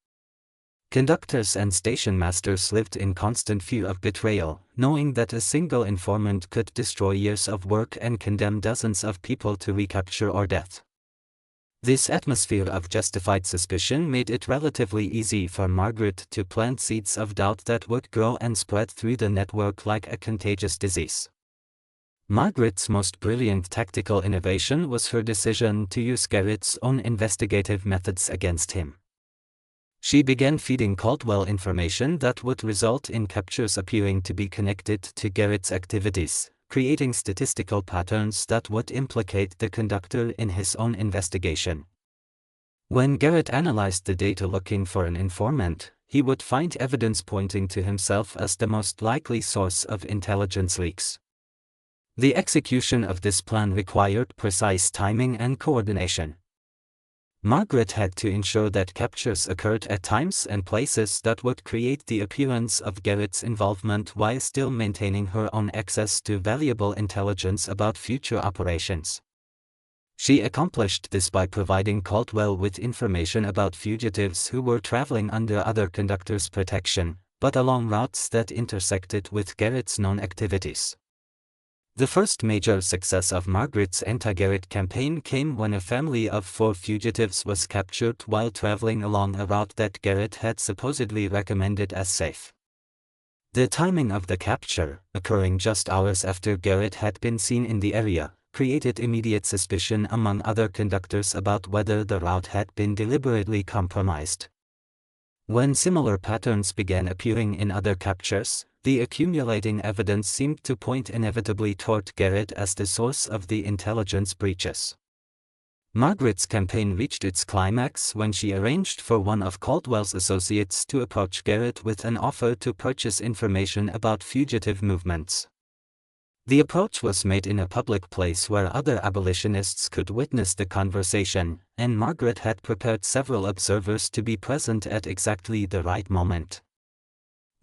Conductors and station masters lived in constant fear of betrayal, knowing that a single informant could destroy years of work and condemn dozens of people to recapture or death. This atmosphere of justified suspicion made it relatively easy for Margaret to plant seeds of doubt that would grow and spread through the network like a contagious disease. Margaret's most brilliant tactical innovation was her decision to use Garrett's own investigative methods against him. She began feeding Caldwell information that would result in captures appearing to be connected to Garrett's activities, creating statistical patterns that would implicate the conductor in his own investigation. When Garrett analyzed the data looking for an informant, he would find evidence pointing to himself as the most likely source of intelligence leaks. The execution of this plan required precise timing and coordination. Margaret had to ensure that captures occurred at times and places that would create the appearance of Garrett's involvement while still maintaining her own access to valuable intelligence about future operations. She accomplished this by providing Caldwell with information about fugitives who were traveling under other conductors' protection, but along routes that intersected with Garrett's known activities. The first major success of Margaret's anti-Garrett campaign came when a family of 4 fugitives was captured while traveling along a route that Garrett had supposedly recommended as safe. The timing of the capture, occurring just hours after Garrett had been seen in the area, created immediate suspicion among other conductors about whether the route had been deliberately compromised. When similar patterns began appearing in other captures, the accumulating evidence seemed to point inevitably toward Garrett as the source of the intelligence breaches. Margaret's campaign reached its climax when she arranged for one of Caldwell's associates to approach Garrett with an offer to purchase information about fugitive movements. The approach was made in a public place where other abolitionists could witness the conversation, and Margaret had prepared several observers to be present at exactly the right moment.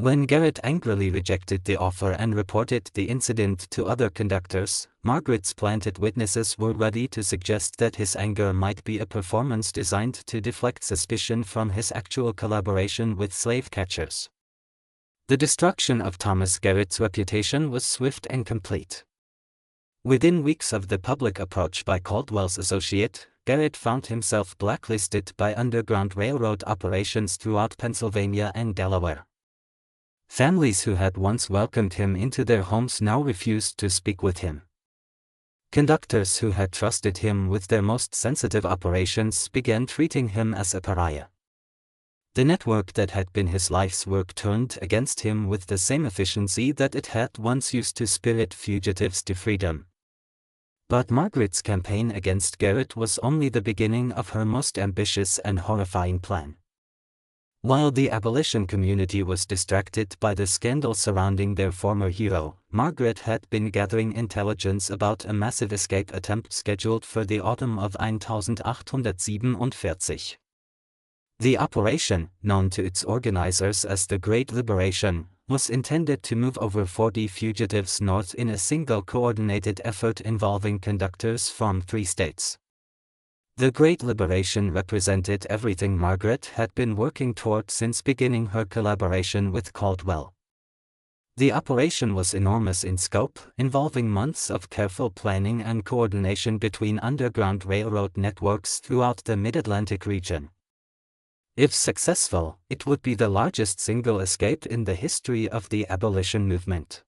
When Garrett angrily rejected the offer and reported the incident to other conductors, Margaret's planted witnesses were ready to suggest that his anger might be a performance designed to deflect suspicion from his actual collaboration with slave catchers. The destruction of Thomas Garrett's reputation was swift and complete. Within weeks of the public approach by Caldwell's associate, Garrett found himself blacklisted by Underground Railroad operations throughout Pennsylvania and Delaware. Families who had once welcomed him into their homes now refused to speak with him. Conductors who had trusted him with their most sensitive operations began treating him as a pariah. The network that had been his life's work turned against him with the same efficiency that it had once used to spirit fugitives to freedom. But Margaret's campaign against Garrett was only the beginning of her most ambitious and horrifying plan. While the abolition community was distracted by the scandal surrounding their former hero, Margaret had been gathering intelligence about a massive escape attempt scheduled for the autumn of 1847. The operation, known to its organizers as the Great Liberation, was intended to move over 40 fugitives north in a single coordinated effort involving conductors from 3 states. The Great Liberation represented everything Margaret had been working toward since beginning her collaboration with Caldwell. The operation was enormous in scope, involving months of careful planning and coordination between Underground Railroad networks throughout the Mid-Atlantic region. If successful, it would be the largest single escape in the history of the abolition movement.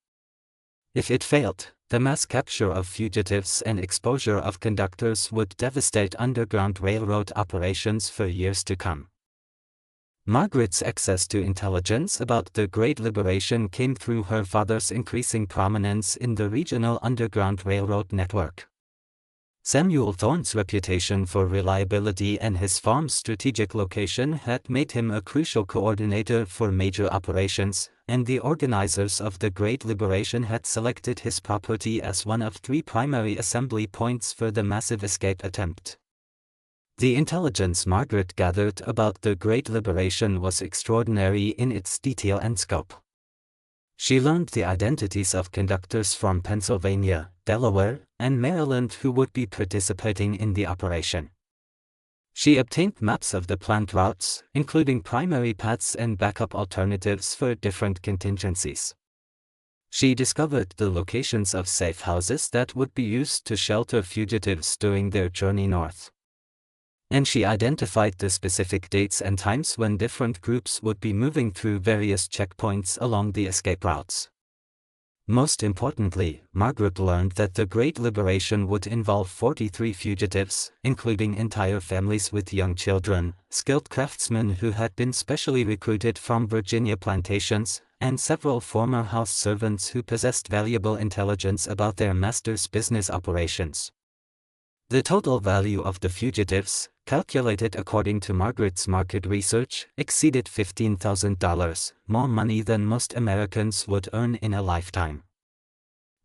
If it failed, the mass capture of fugitives and exposure of conductors would devastate Underground Railroad operations for years to come. Margaret's access to intelligence about the Great Liberation came through her father's increasing prominence in the regional Underground Railroad network. Samuel Thorne's reputation for reliability and his farm's strategic location had made him a crucial coordinator for major operations, and the organizers of the Great Liberation had selected his property as one of 3 primary assembly points for the massive escape attempt. The intelligence Margaret gathered about the Great Liberation was extraordinary in its detail and scope. She learned the identities of conductors from Pennsylvania, Delaware, and Maryland who would be participating in the operation. She obtained maps of the planned routes, including primary paths and backup alternatives for different contingencies. She discovered the locations of safe houses that would be used to shelter fugitives during their journey north. And she identified the specific dates and times when different groups would be moving through various checkpoints along the escape routes. Most importantly, Margaret learned that the Great Liberation would involve 43 fugitives, including entire families with young children, skilled craftsmen who had been specially recruited from Virginia plantations, and several former house servants who possessed valuable intelligence about their master's business operations. The total value of the fugitives, calculated according to Margaret's market research, exceeded $15,000, more money than most Americans would earn in a lifetime.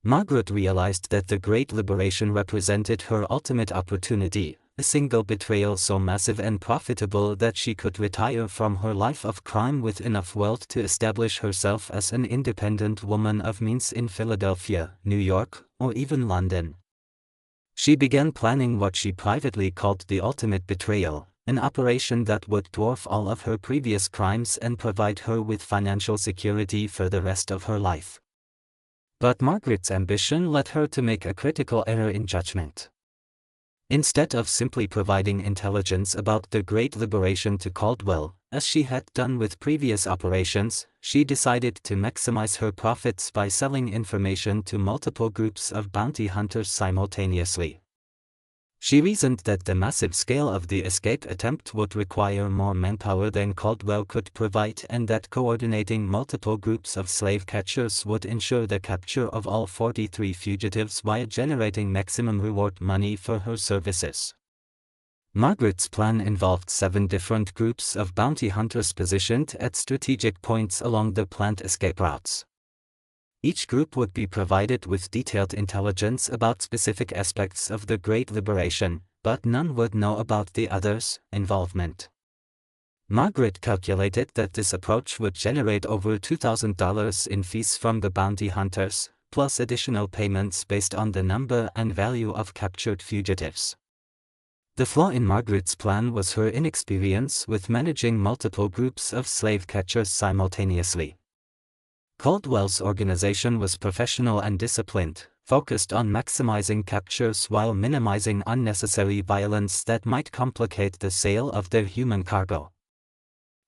Margaret realized that the Great Liberation represented her ultimate opportunity, a single betrayal so massive and profitable that she could retire from her life of crime with enough wealth to establish herself as an independent woman of means in Philadelphia, New York, or even London. She began planning what she privately called the ultimate betrayal, an operation that would dwarf all of her previous crimes and provide her with financial security for the rest of her life. But Margaret's ambition led her to make a critical error in judgment. Instead of simply providing intelligence about the Great Liberation to Caldwell, as she had done with previous operations, she decided to maximize her profits by selling information to multiple groups of bounty hunters simultaneously. She reasoned that the massive scale of the escape attempt would require more manpower than Caldwell could provide, and that coordinating multiple groups of slave catchers would ensure the capture of all 43 fugitives while generating maximum reward money for her services. Margaret's plan involved 7 different groups of bounty hunters positioned at strategic points along the planned escape routes. Each group would be provided with detailed intelligence about specific aspects of the Great Liberation, but none would know about the others' involvement. Margaret calculated that this approach would generate over $2,000 in fees from the bounty hunters, plus additional payments based on the number and value of captured fugitives. The flaw in Margaret's plan was her inexperience with managing multiple groups of slave catchers simultaneously. Caldwell's organization was professional and disciplined, focused on maximizing captures while minimizing unnecessary violence that might complicate the sale of their human cargo.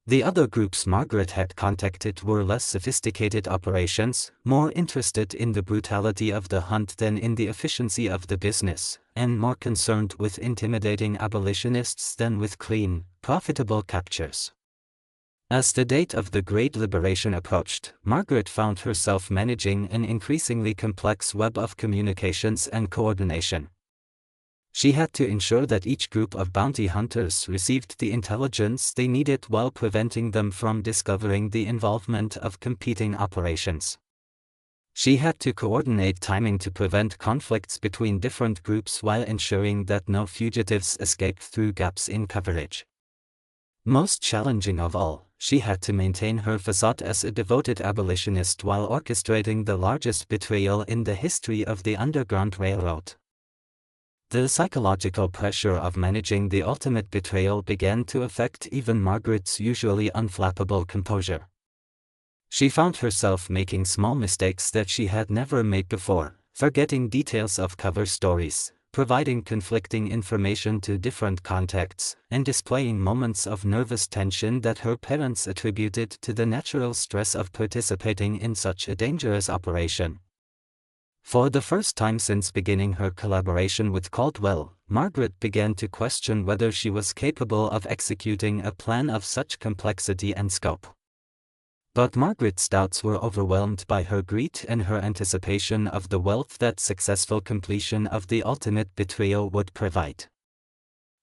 The other groups Margaret had contacted were less sophisticated operations, more interested in the brutality of the hunt than in the efficiency of the business, and more concerned with intimidating abolitionists than with clean, profitable captures. As the date of the Great Liberation approached, Margaret found herself managing an increasingly complex web of communications and coordination. She had to ensure that each group of bounty hunters received the intelligence they needed while preventing them from discovering the involvement of competing operations. She had to coordinate timing to prevent conflicts between different groups while ensuring that no fugitives escaped through gaps in coverage. Most challenging of all, she had to maintain her facade as a devoted abolitionist while orchestrating the largest betrayal in the history of the Underground Railroad. The psychological pressure of managing the ultimate betrayal began to affect even Margaret's usually unflappable composure. She found herself making small mistakes that she had never made before, forgetting details of cover stories, providing conflicting information to different contacts, and displaying moments of nervous tension that her parents attributed to the natural stress of participating in such a dangerous operation. For the first time since beginning her collaboration with Caldwell, Margaret began to question whether she was capable of executing a plan of such complexity and scope. But Margaret's doubts were overwhelmed by her greed and her anticipation of the wealth that successful completion of the ultimate betrayal would provide.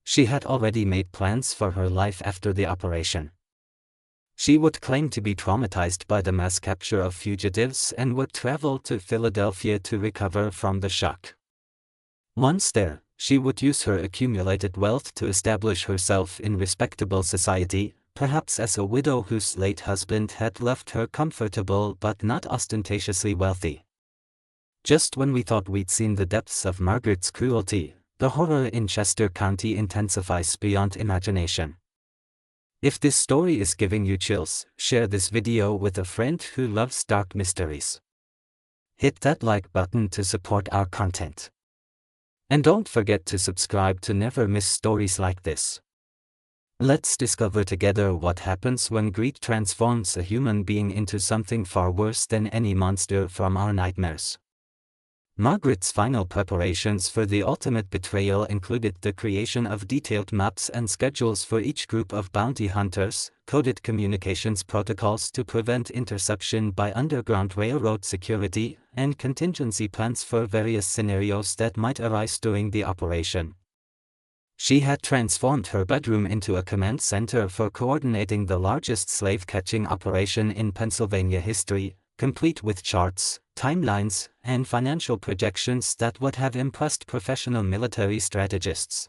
She had already made plans for her life after the operation. She would claim to be traumatized by the mass capture of fugitives and would travel to Philadelphia to recover from the shock. Once there, she would use her accumulated wealth to establish herself in respectable society, perhaps as a widow whose late husband had left her comfortable but not ostentatiously wealthy. Just when we thought we'd seen the depths of Margaret's cruelty, the horror in Chester County intensifies beyond imagination. If this story is giving you chills, share this video with a friend who loves dark mysteries. Hit that like button to support our content. And don't forget to subscribe to never miss stories like this. Let's discover together what happens when greed transforms a human being into something far worse than any monster from our nightmares. Margaret's final preparations for the ultimate betrayal included the creation of detailed maps and schedules for each group of bounty hunters, coded communications protocols to prevent interception by Underground Railroad security, and contingency plans for various scenarios that might arise during the operation. She had transformed her bedroom into a command center for coordinating the largest slave-catching operation in Pennsylvania history, complete with charts, timelines, and financial projections that would have impressed professional military strategists.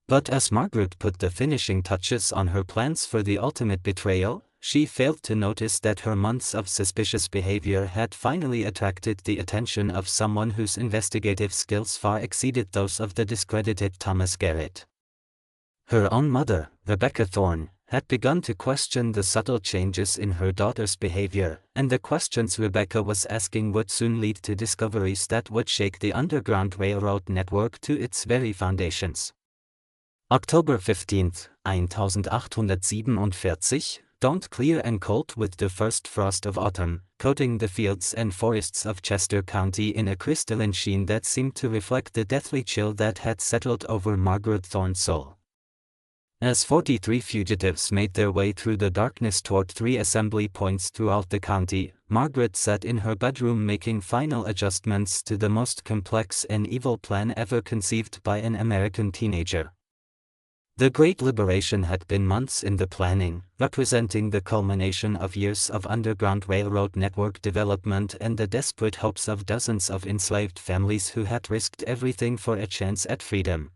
But as Margaret put the finishing touches on her plans for the ultimate betrayal, she failed to notice that her months of suspicious behavior had finally attracted the attention of someone whose investigative skills far exceeded those of the discredited Thomas Garrett. Her own mother, Rebecca Thorne, had begun to question the subtle changes in her daughter's behavior, and the questions Rebecca was asking would soon lead to discoveries that would shake the Underground Railroad network to its very foundations. October 15, 1847, dawned clear and cold with the first frost of autumn, coating the fields and forests of Chester County in a crystalline sheen that seemed to reflect the deathly chill that had settled over Margaret Thorne's soul. As 43 fugitives made their way through the darkness toward 3 assembly points throughout the county, Margaret sat in her bedroom making final adjustments to the most complex and evil plan ever conceived by an American teenager. The Great Liberation had been months in the planning, representing the culmination of years of Underground Railroad network development and the desperate hopes of dozens of enslaved families who had risked everything for a chance at freedom.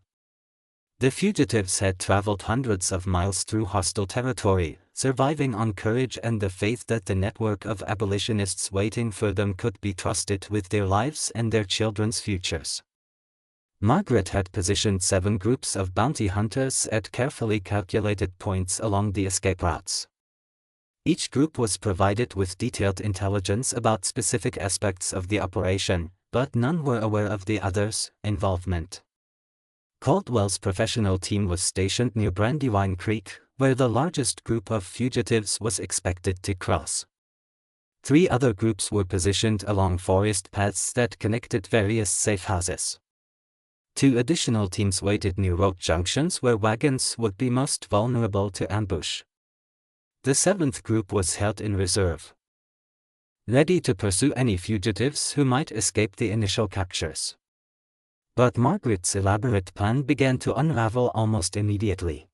The fugitives had traveled hundreds of miles through hostile territory, surviving on courage and the faith that the network of abolitionists waiting for them could be trusted with their lives and their children's futures. Margaret had positioned 7 groups of bounty hunters at carefully calculated points along the escape routes. Each group was provided with detailed intelligence about specific aspects of the operation, but none were aware of the others' involvement. Caldwell's professional team was stationed near Brandywine Creek, where the largest group of fugitives was expected to cross. 3 other groups were positioned along forest paths that connected various safe houses. 2 additional teams waited near road junctions where wagons would be most vulnerable to ambush. The 7th group was held in reserve, ready to pursue any fugitives who might escape the initial captures. But Margaret's elaborate plan began to unravel almost immediately.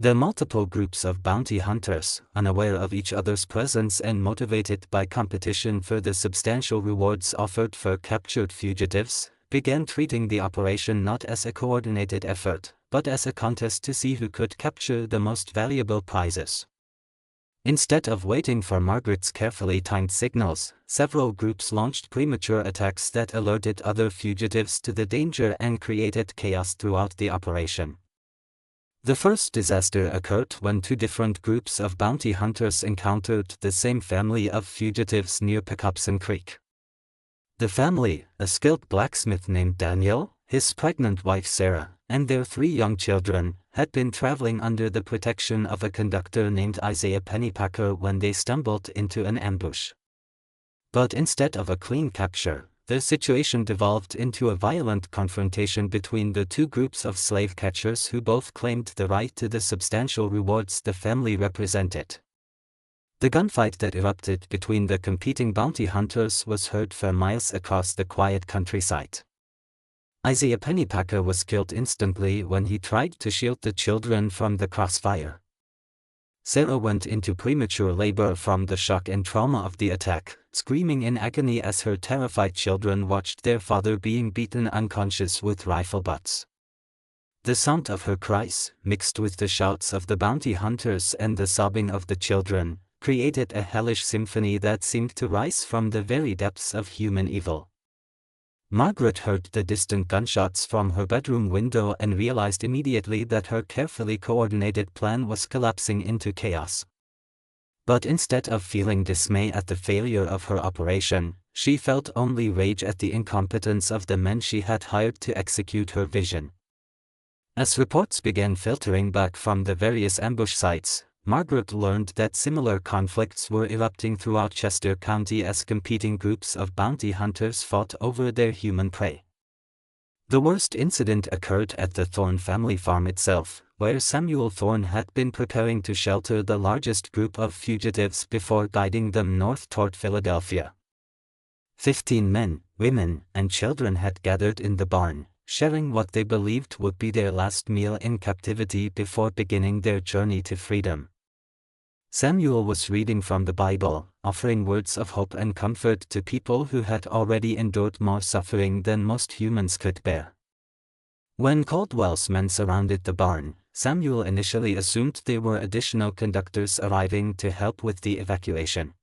The multiple groups of bounty hunters, unaware of each other's presence and motivated by competition for the substantial rewards offered for captured fugitives, began treating the operation not as a coordinated effort, but as a contest to see who could capture the most valuable prizes. Instead of waiting for Margaret's carefully timed signals, several groups launched premature attacks that alerted other fugitives to the danger and created chaos throughout the operation. The first disaster occurred when 2 different groups of bounty hunters encountered the same family of fugitives near Pecupson Creek. The family, a skilled blacksmith named Daniel, his pregnant wife Sarah, and their 3 young children, had been traveling under the protection of a conductor named Isaiah Pennypacker when they stumbled into an ambush. But instead of a clean capture, the situation devolved into a violent confrontation between the 2 groups of slave catchers who both claimed the right to the substantial rewards the family represented. The gunfight that erupted between the competing bounty hunters was heard for miles across the quiet countryside. Isaiah Pennypacker was killed instantly when he tried to shield the children from the crossfire. Sarah went into premature labor from the shock and trauma of the attack, screaming in agony as her terrified children watched their father being beaten unconscious with rifle butts. The sound of her cries, mixed with the shouts of the bounty hunters and the sobbing of the children, created a hellish symphony that seemed to rise from the very depths of human evil. Margaret heard the distant gunshots from her bedroom window and realized immediately that her carefully coordinated plan was collapsing into chaos. But instead of feeling dismay at the failure of her operation, she felt only rage at the incompetence of the men she had hired to execute her vision. As reports began filtering back from the various ambush sites, Margaret learned that similar conflicts were erupting throughout Chester County as competing groups of bounty hunters fought over their human prey. The worst incident occurred at the Thorne family farm itself, where Samuel Thorne had been preparing to shelter the largest group of fugitives before guiding them north toward Philadelphia. 15 men, women, and children had gathered in the barn, sharing what they believed would be their last meal in captivity before beginning their journey to freedom. Samuel was reading from the Bible, offering words of hope and comfort to people who had already endured more suffering than most humans could bear. When Caldwell's men surrounded the barn, Samuel initially assumed there were additional conductors arriving to help with the evacuation.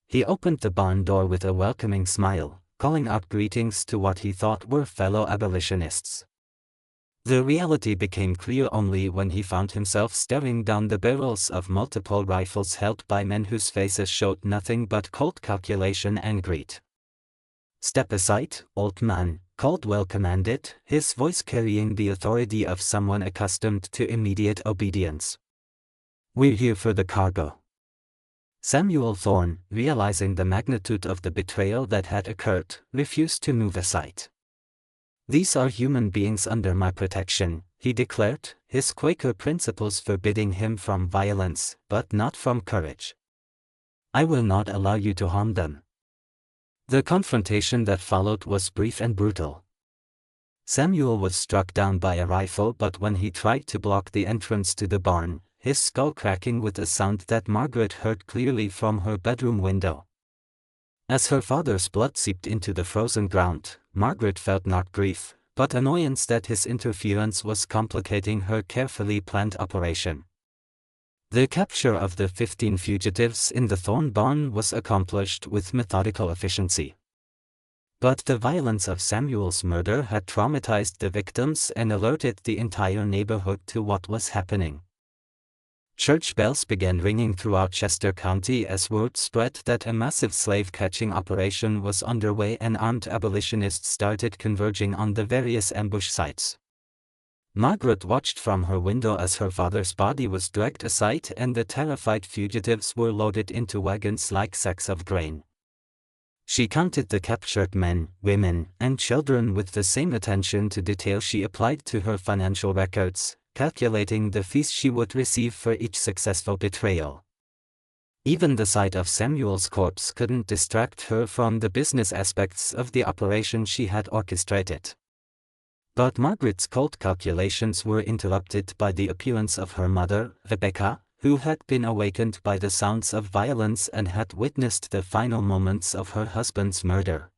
He opened the barn door with a welcoming smile, calling out greetings to what he thought were fellow abolitionists. The reality became clear only when he found himself staring down the barrels of multiple rifles held by men whose faces showed nothing but cold calculation and greed. "Step aside, old man," Caldwell commanded, his voice carrying the authority of someone accustomed to immediate obedience. "We're here for the cargo." Samuel Thorne, realizing the magnitude of the betrayal that had occurred, refused to move aside. "These are human beings under my protection," he declared, his Quaker principles forbidding him from violence, but not from courage. "I will not allow you to harm them." The confrontation that followed was brief and brutal. Samuel was struck down by a rifle, but when he tried to block the entrance to the barn, his skull cracking with a sound that Margaret heard clearly from her bedroom window. As her father's blood seeped into the frozen ground, Margaret felt not grief, but annoyance that his interference was complicating her carefully planned operation. The capture of the 15 fugitives in the Thorne barn was accomplished with methodical efficiency. But the violence of Samuel's murder had traumatized the victims and alerted the entire neighborhood to what was happening. Church bells began ringing throughout Chester County as word spread that a massive slave-catching operation was underway and armed abolitionists started converging on the various ambush sites. Margaret watched from her window as her father's body was dragged aside and the terrified fugitives were loaded into wagons like sacks of grain. She counted the captured men, women, and children with the same attention to detail she applied to her financial records, calculating the fees she would receive for each successful betrayal. Even the sight of Samuel's corpse couldn't distract her from the business aspects of the operation she had orchestrated. But Margaret's cold calculations were interrupted by the appearance of her mother, Rebecca, who had been awakened by the sounds of violence and had witnessed the final moments of her husband's murder.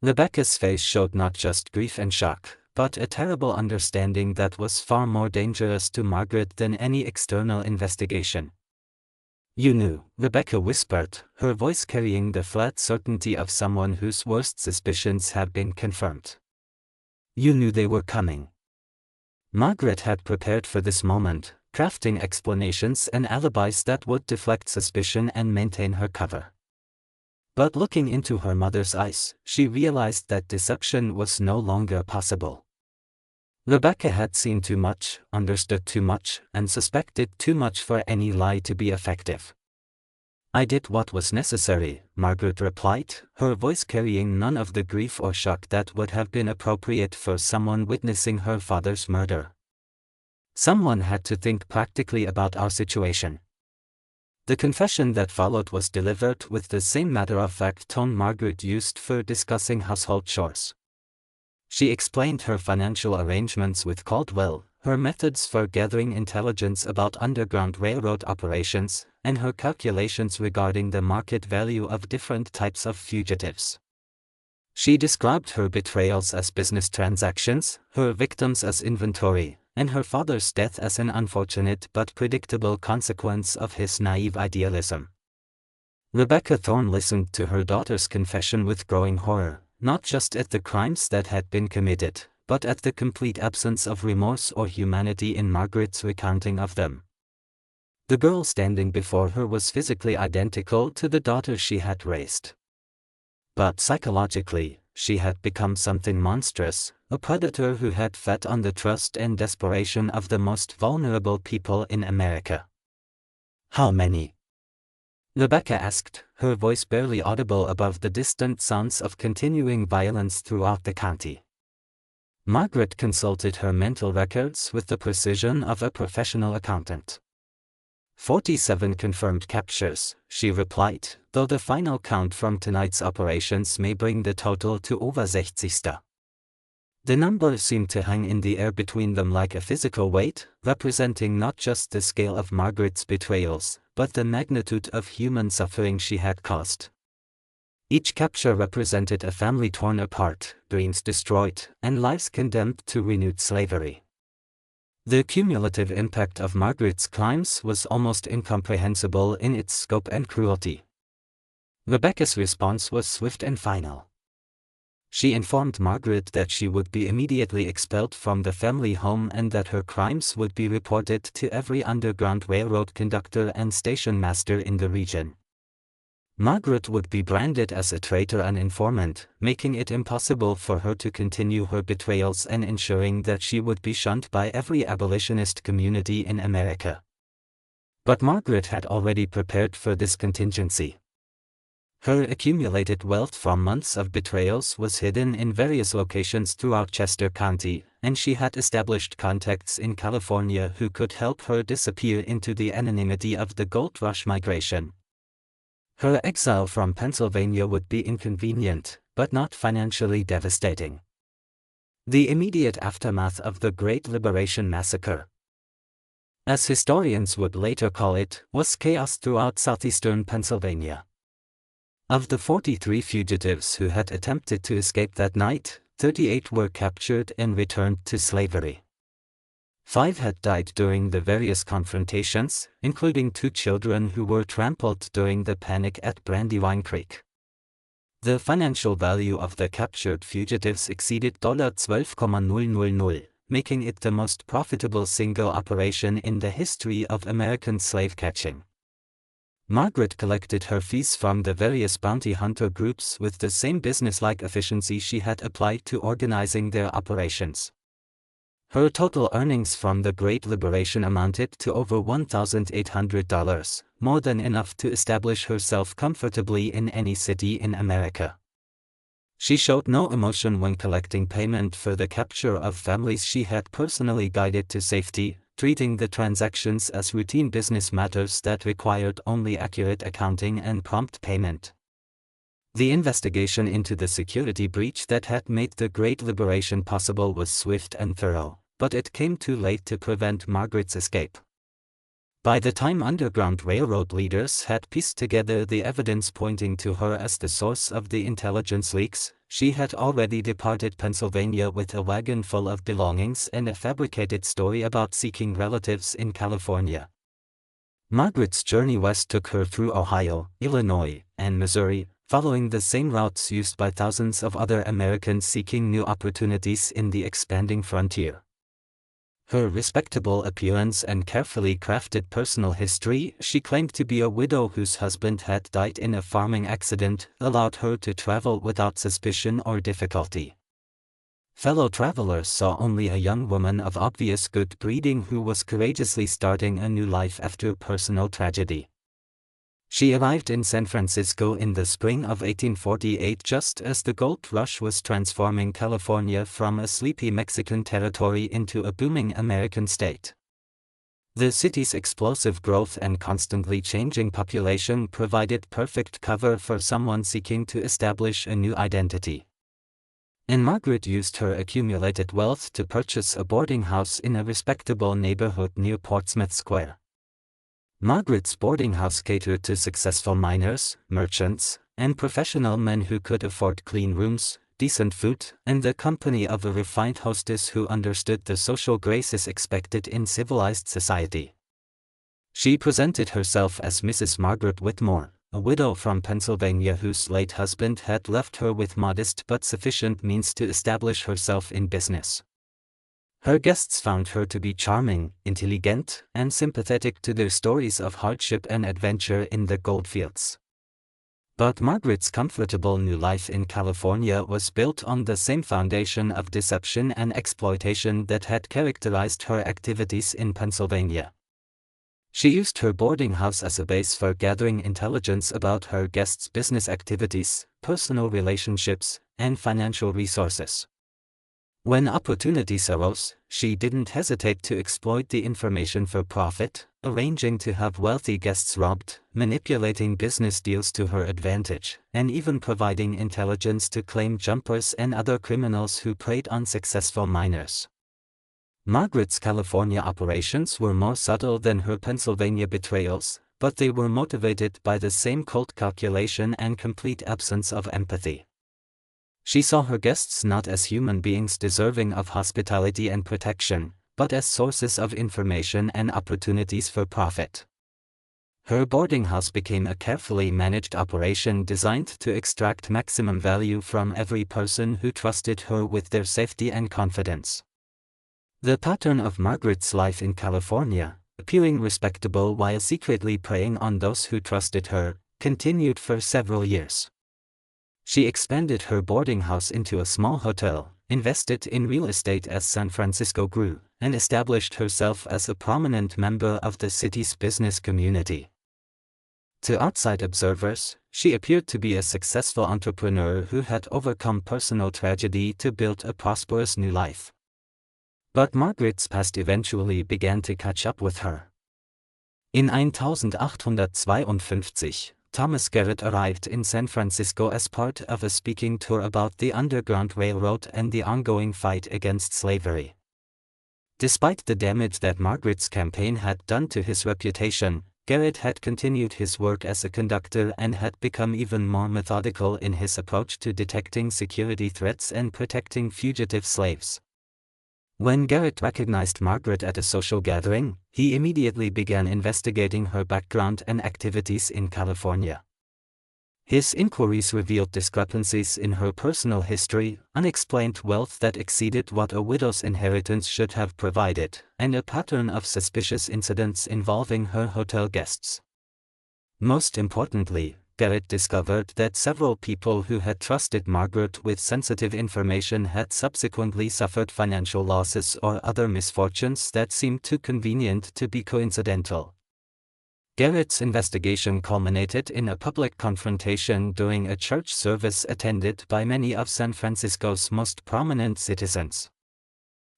Rebecca's face showed not just grief and shock, but a terrible understanding that was far more dangerous to Margaret than any external investigation. "You knew," Rebecca whispered, her voice carrying the flat certainty of someone whose worst suspicions had been confirmed. "You knew they were coming." Margaret had prepared for this moment, crafting explanations and alibis that would deflect suspicion and maintain her cover. But looking into her mother's eyes, she realized that deception was no longer possible. Rebecca had seen too much, understood too much, and suspected too much for any lie to be effective. "I did what was necessary," Margaret replied, her voice carrying none of the grief or shock that would have been appropriate for someone witnessing her father's murder. "Someone had to think practically about our situation." The confession that followed was delivered with the same matter-of-fact tone Margaret used for discussing household chores. She explained her financial arrangements with Caldwell, her methods for gathering intelligence about Underground Railroad operations, and her calculations regarding the market value of different types of fugitives. She described her betrayals as business transactions, her victims as inventory, and her father's death as an unfortunate but predictable consequence of his naive idealism. Rebecca Thorne listened to her daughter's confession with growing horror, not just at the crimes that had been committed, but at the complete absence of remorse or humanity in Margaret's recounting of them. The girl standing before her was physically identical to the daughter she had raised. But psychologically, she had become something monstrous, a predator who had fed on the trust and desperation of the most vulnerable people in America. "How many?" Rebecca asked, her voice barely audible above the distant sounds of continuing violence throughout the county. Margaret consulted her mental records with the precision of a professional accountant. 47 confirmed captures, she replied, though the final count from tonight's operations may bring the total to over 60. The number seemed to hang in the air between them like a physical weight, representing not just the scale of Margaret's betrayals, but the magnitude of human suffering she had caused. Each capture represented a family torn apart, dreams destroyed, and lives condemned to renewed slavery. The cumulative impact of Margaret's crimes was almost incomprehensible in its scope and cruelty. Rebecca's response was swift and final. She informed Margaret that she would be immediately expelled from the family home and that her crimes would be reported to every Underground Railroad conductor and station master in the region. Margaret would be branded as a traitor and informant, making it impossible for her to continue her betrayals and ensuring that she would be shunned by every abolitionist community in America. But Margaret had already prepared for this contingency. Her accumulated wealth from months of betrayals was hidden in various locations throughout Chester County, and she had established contacts in California who could help her disappear into the anonymity of the Gold Rush migration. Her exile from Pennsylvania would be inconvenient, but not financially devastating. The immediate aftermath of the Great Liberation Massacre, as historians would later call it, was chaos throughout southeastern Pennsylvania. Of the 43 fugitives who had attempted to escape that night, 38 were captured and returned to slavery. 5 had died during the various confrontations, including 2 children who were trampled during the panic at Brandywine Creek. The financial value of the captured fugitives exceeded $12,000, making it the most profitable single operation in the history of American slave catching. Margaret collected her fees from the various bounty hunter groups with the same businesslike efficiency she had applied to organizing their operations. Her total earnings from the Great Liberation amounted to over $1,800, more than enough to establish herself comfortably in any city in America. She showed no emotion when collecting payment for the capture of families she had personally guided to safety, treating the transactions as routine business matters that required only accurate accounting and prompt payment. The investigation into the security breach that had made the Great Liberation possible was swift and thorough, but it came too late to prevent Margaret's escape. By the time Underground Railroad leaders had pieced together the evidence pointing to her as the source of the intelligence leaks, she had already departed Pennsylvania with a wagon full of belongings and a fabricated story about seeking relatives in California. Margaret's journey west took her through Ohio, Illinois, and Missouri, following the same routes used by thousands of other Americans seeking new opportunities in the expanding frontier. Her respectable appearance and carefully crafted personal history, she claimed to be a widow whose husband had died in a farming accident, allowed her to travel without suspicion or difficulty. Fellow travelers saw only a young woman of obvious good breeding who was courageously starting a new life after personal tragedy. She arrived in San Francisco in the spring of 1848 just as the gold rush was transforming California from a sleepy Mexican territory into a booming American state. The city's explosive growth and constantly changing population provided perfect cover for someone seeking to establish a new identity. And Margaret used her accumulated wealth to purchase a boarding house in a respectable neighborhood near Portsmouth Square. Margaret's boarding house catered to successful miners, merchants, and professional men who could afford clean rooms, decent food, and the company of a refined hostess who understood the social graces expected in civilized society. She presented herself as Mrs. Margaret Whitmore, a widow from Pennsylvania whose late husband had left her with modest but sufficient means to establish herself in business. Her guests found her to be charming, intelligent, and sympathetic to their stories of hardship and adventure in the goldfields. But Margaret's comfortable new life in California was built on the same foundation of deception and exploitation that had characterized her activities in Pennsylvania. She used her boarding house as a base for gathering intelligence about her guests' business activities, personal relationships, and financial resources. When opportunities arose, she didn't hesitate to exploit the information for profit, arranging to have wealthy guests robbed, manipulating business deals to her advantage, and even providing intelligence to claim jumpers and other criminals who preyed on successful miners. Margaret's California operations were more subtle than her Pennsylvania betrayals, but they were motivated by the same cold calculation and complete absence of empathy. She saw her guests not as human beings deserving of hospitality and protection, but as sources of information and opportunities for profit. Her boarding house became a carefully managed operation designed to extract maximum value from every person who trusted her with their safety and confidence. The pattern of Margaret's life in California, appearing respectable while secretly preying on those who trusted her, continued for several years. She expanded her boarding house into a small hotel, invested in real estate as San Francisco grew, and established herself as a prominent member of the city's business community. To outside observers, she appeared to be a successful entrepreneur who had overcome personal tragedy to build a prosperous new life. But Margaret's past eventually began to catch up with her. In 1852, Thomas Garrett arrived in San Francisco as part of a speaking tour about the Underground Railroad and the ongoing fight against slavery. Despite the damage that Margaret's campaign had done to his reputation, Garrett had continued his work as a conductor and had become even more methodical in his approach to detecting security threats and protecting fugitive slaves. When Garrett recognized Margaret at a social gathering, he immediately began investigating her background and activities in California. His inquiries revealed discrepancies in her personal history, unexplained wealth that exceeded what a widow's inheritance should have provided, and a pattern of suspicious incidents involving her hotel guests. Most importantly, Garrett discovered that several people who had trusted Margaret with sensitive information had subsequently suffered financial losses or other misfortunes that seemed too convenient to be coincidental. Garrett's investigation culminated in a public confrontation during a church service attended by many of San Francisco's most prominent citizens.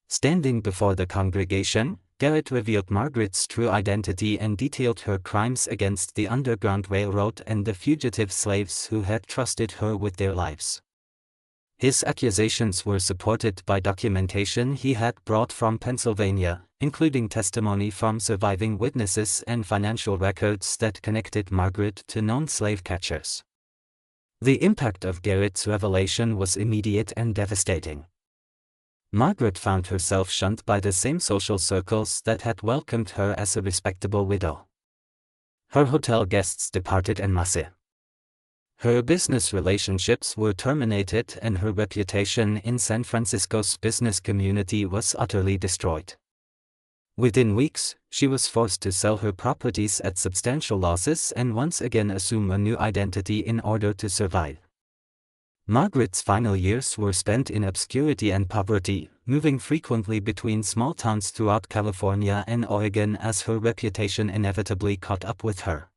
Standing before the congregation, Garrett revealed Margaret's true identity and detailed her crimes against the Underground Railroad and the fugitive slaves who had trusted her with their lives. His accusations were supported by documentation he had brought from Pennsylvania, including testimony from surviving witnesses and financial records that connected Margaret to known slave catchers. The impact of Garrett's revelation was immediate and devastating. Margaret found herself shunned by the same social circles that had welcomed her as a respectable widow. Her hotel guests departed en masse. Her business relationships were terminated and her reputation in San Francisco's business community was utterly destroyed. Within weeks, she was forced to sell her properties at substantial losses and once again assume a new identity in order to survive. Margaret's final years were spent in obscurity and poverty, moving frequently between small towns throughout California and Oregon as her reputation inevitably caught up with her.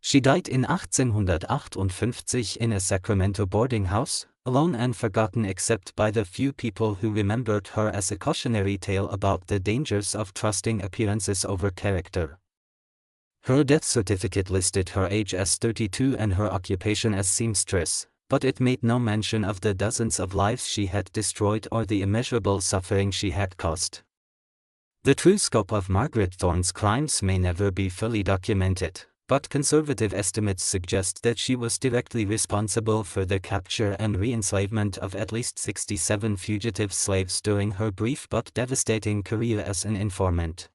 She died in 1858 in a Sacramento boarding house, alone and forgotten except by the few people who remembered her as a cautionary tale about the dangers of trusting appearances over character. Her death certificate listed her age as 32 and her occupation as seamstress, but it made no mention of the dozens of lives she had destroyed or the immeasurable suffering she had caused. The true scope of Margaret Thorne's crimes may never be fully documented, but conservative estimates suggest that she was directly responsible for the capture and re-enslavement of at least 67 fugitive slaves during her brief but devastating career as an informant.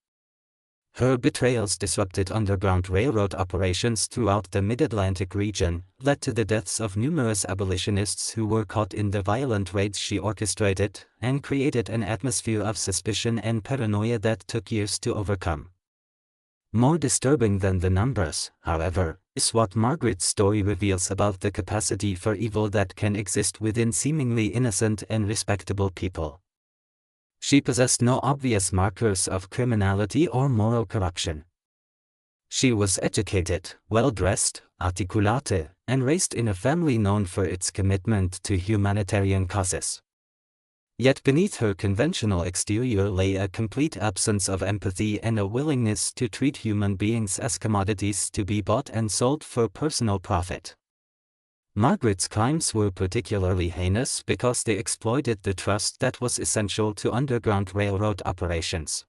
Her betrayals disrupted Underground Railroad operations throughout the Mid-Atlantic region, led to the deaths of numerous abolitionists who were caught in the violent raids she orchestrated, and created an atmosphere of suspicion and paranoia that took years to overcome. More disturbing than the numbers, however, is what Margaret's story reveals about the capacity for evil that can exist within seemingly innocent and respectable people. She possessed no obvious markers of criminality or moral corruption. She was educated, well-dressed, articulate, and raised in a family known for its commitment to humanitarian causes. Yet beneath her conventional exterior lay a complete absence of empathy and a willingness to treat human beings as commodities to be bought and sold for personal profit. Margaret's crimes were particularly heinous because they exploited the trust that was essential to Underground Railroad operations.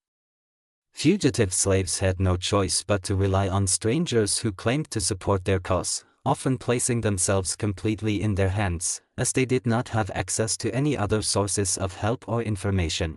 Fugitive slaves had no choice but to rely on strangers who claimed to support their cause, often placing themselves completely in their hands, as they did not have access to any other sources of help or information.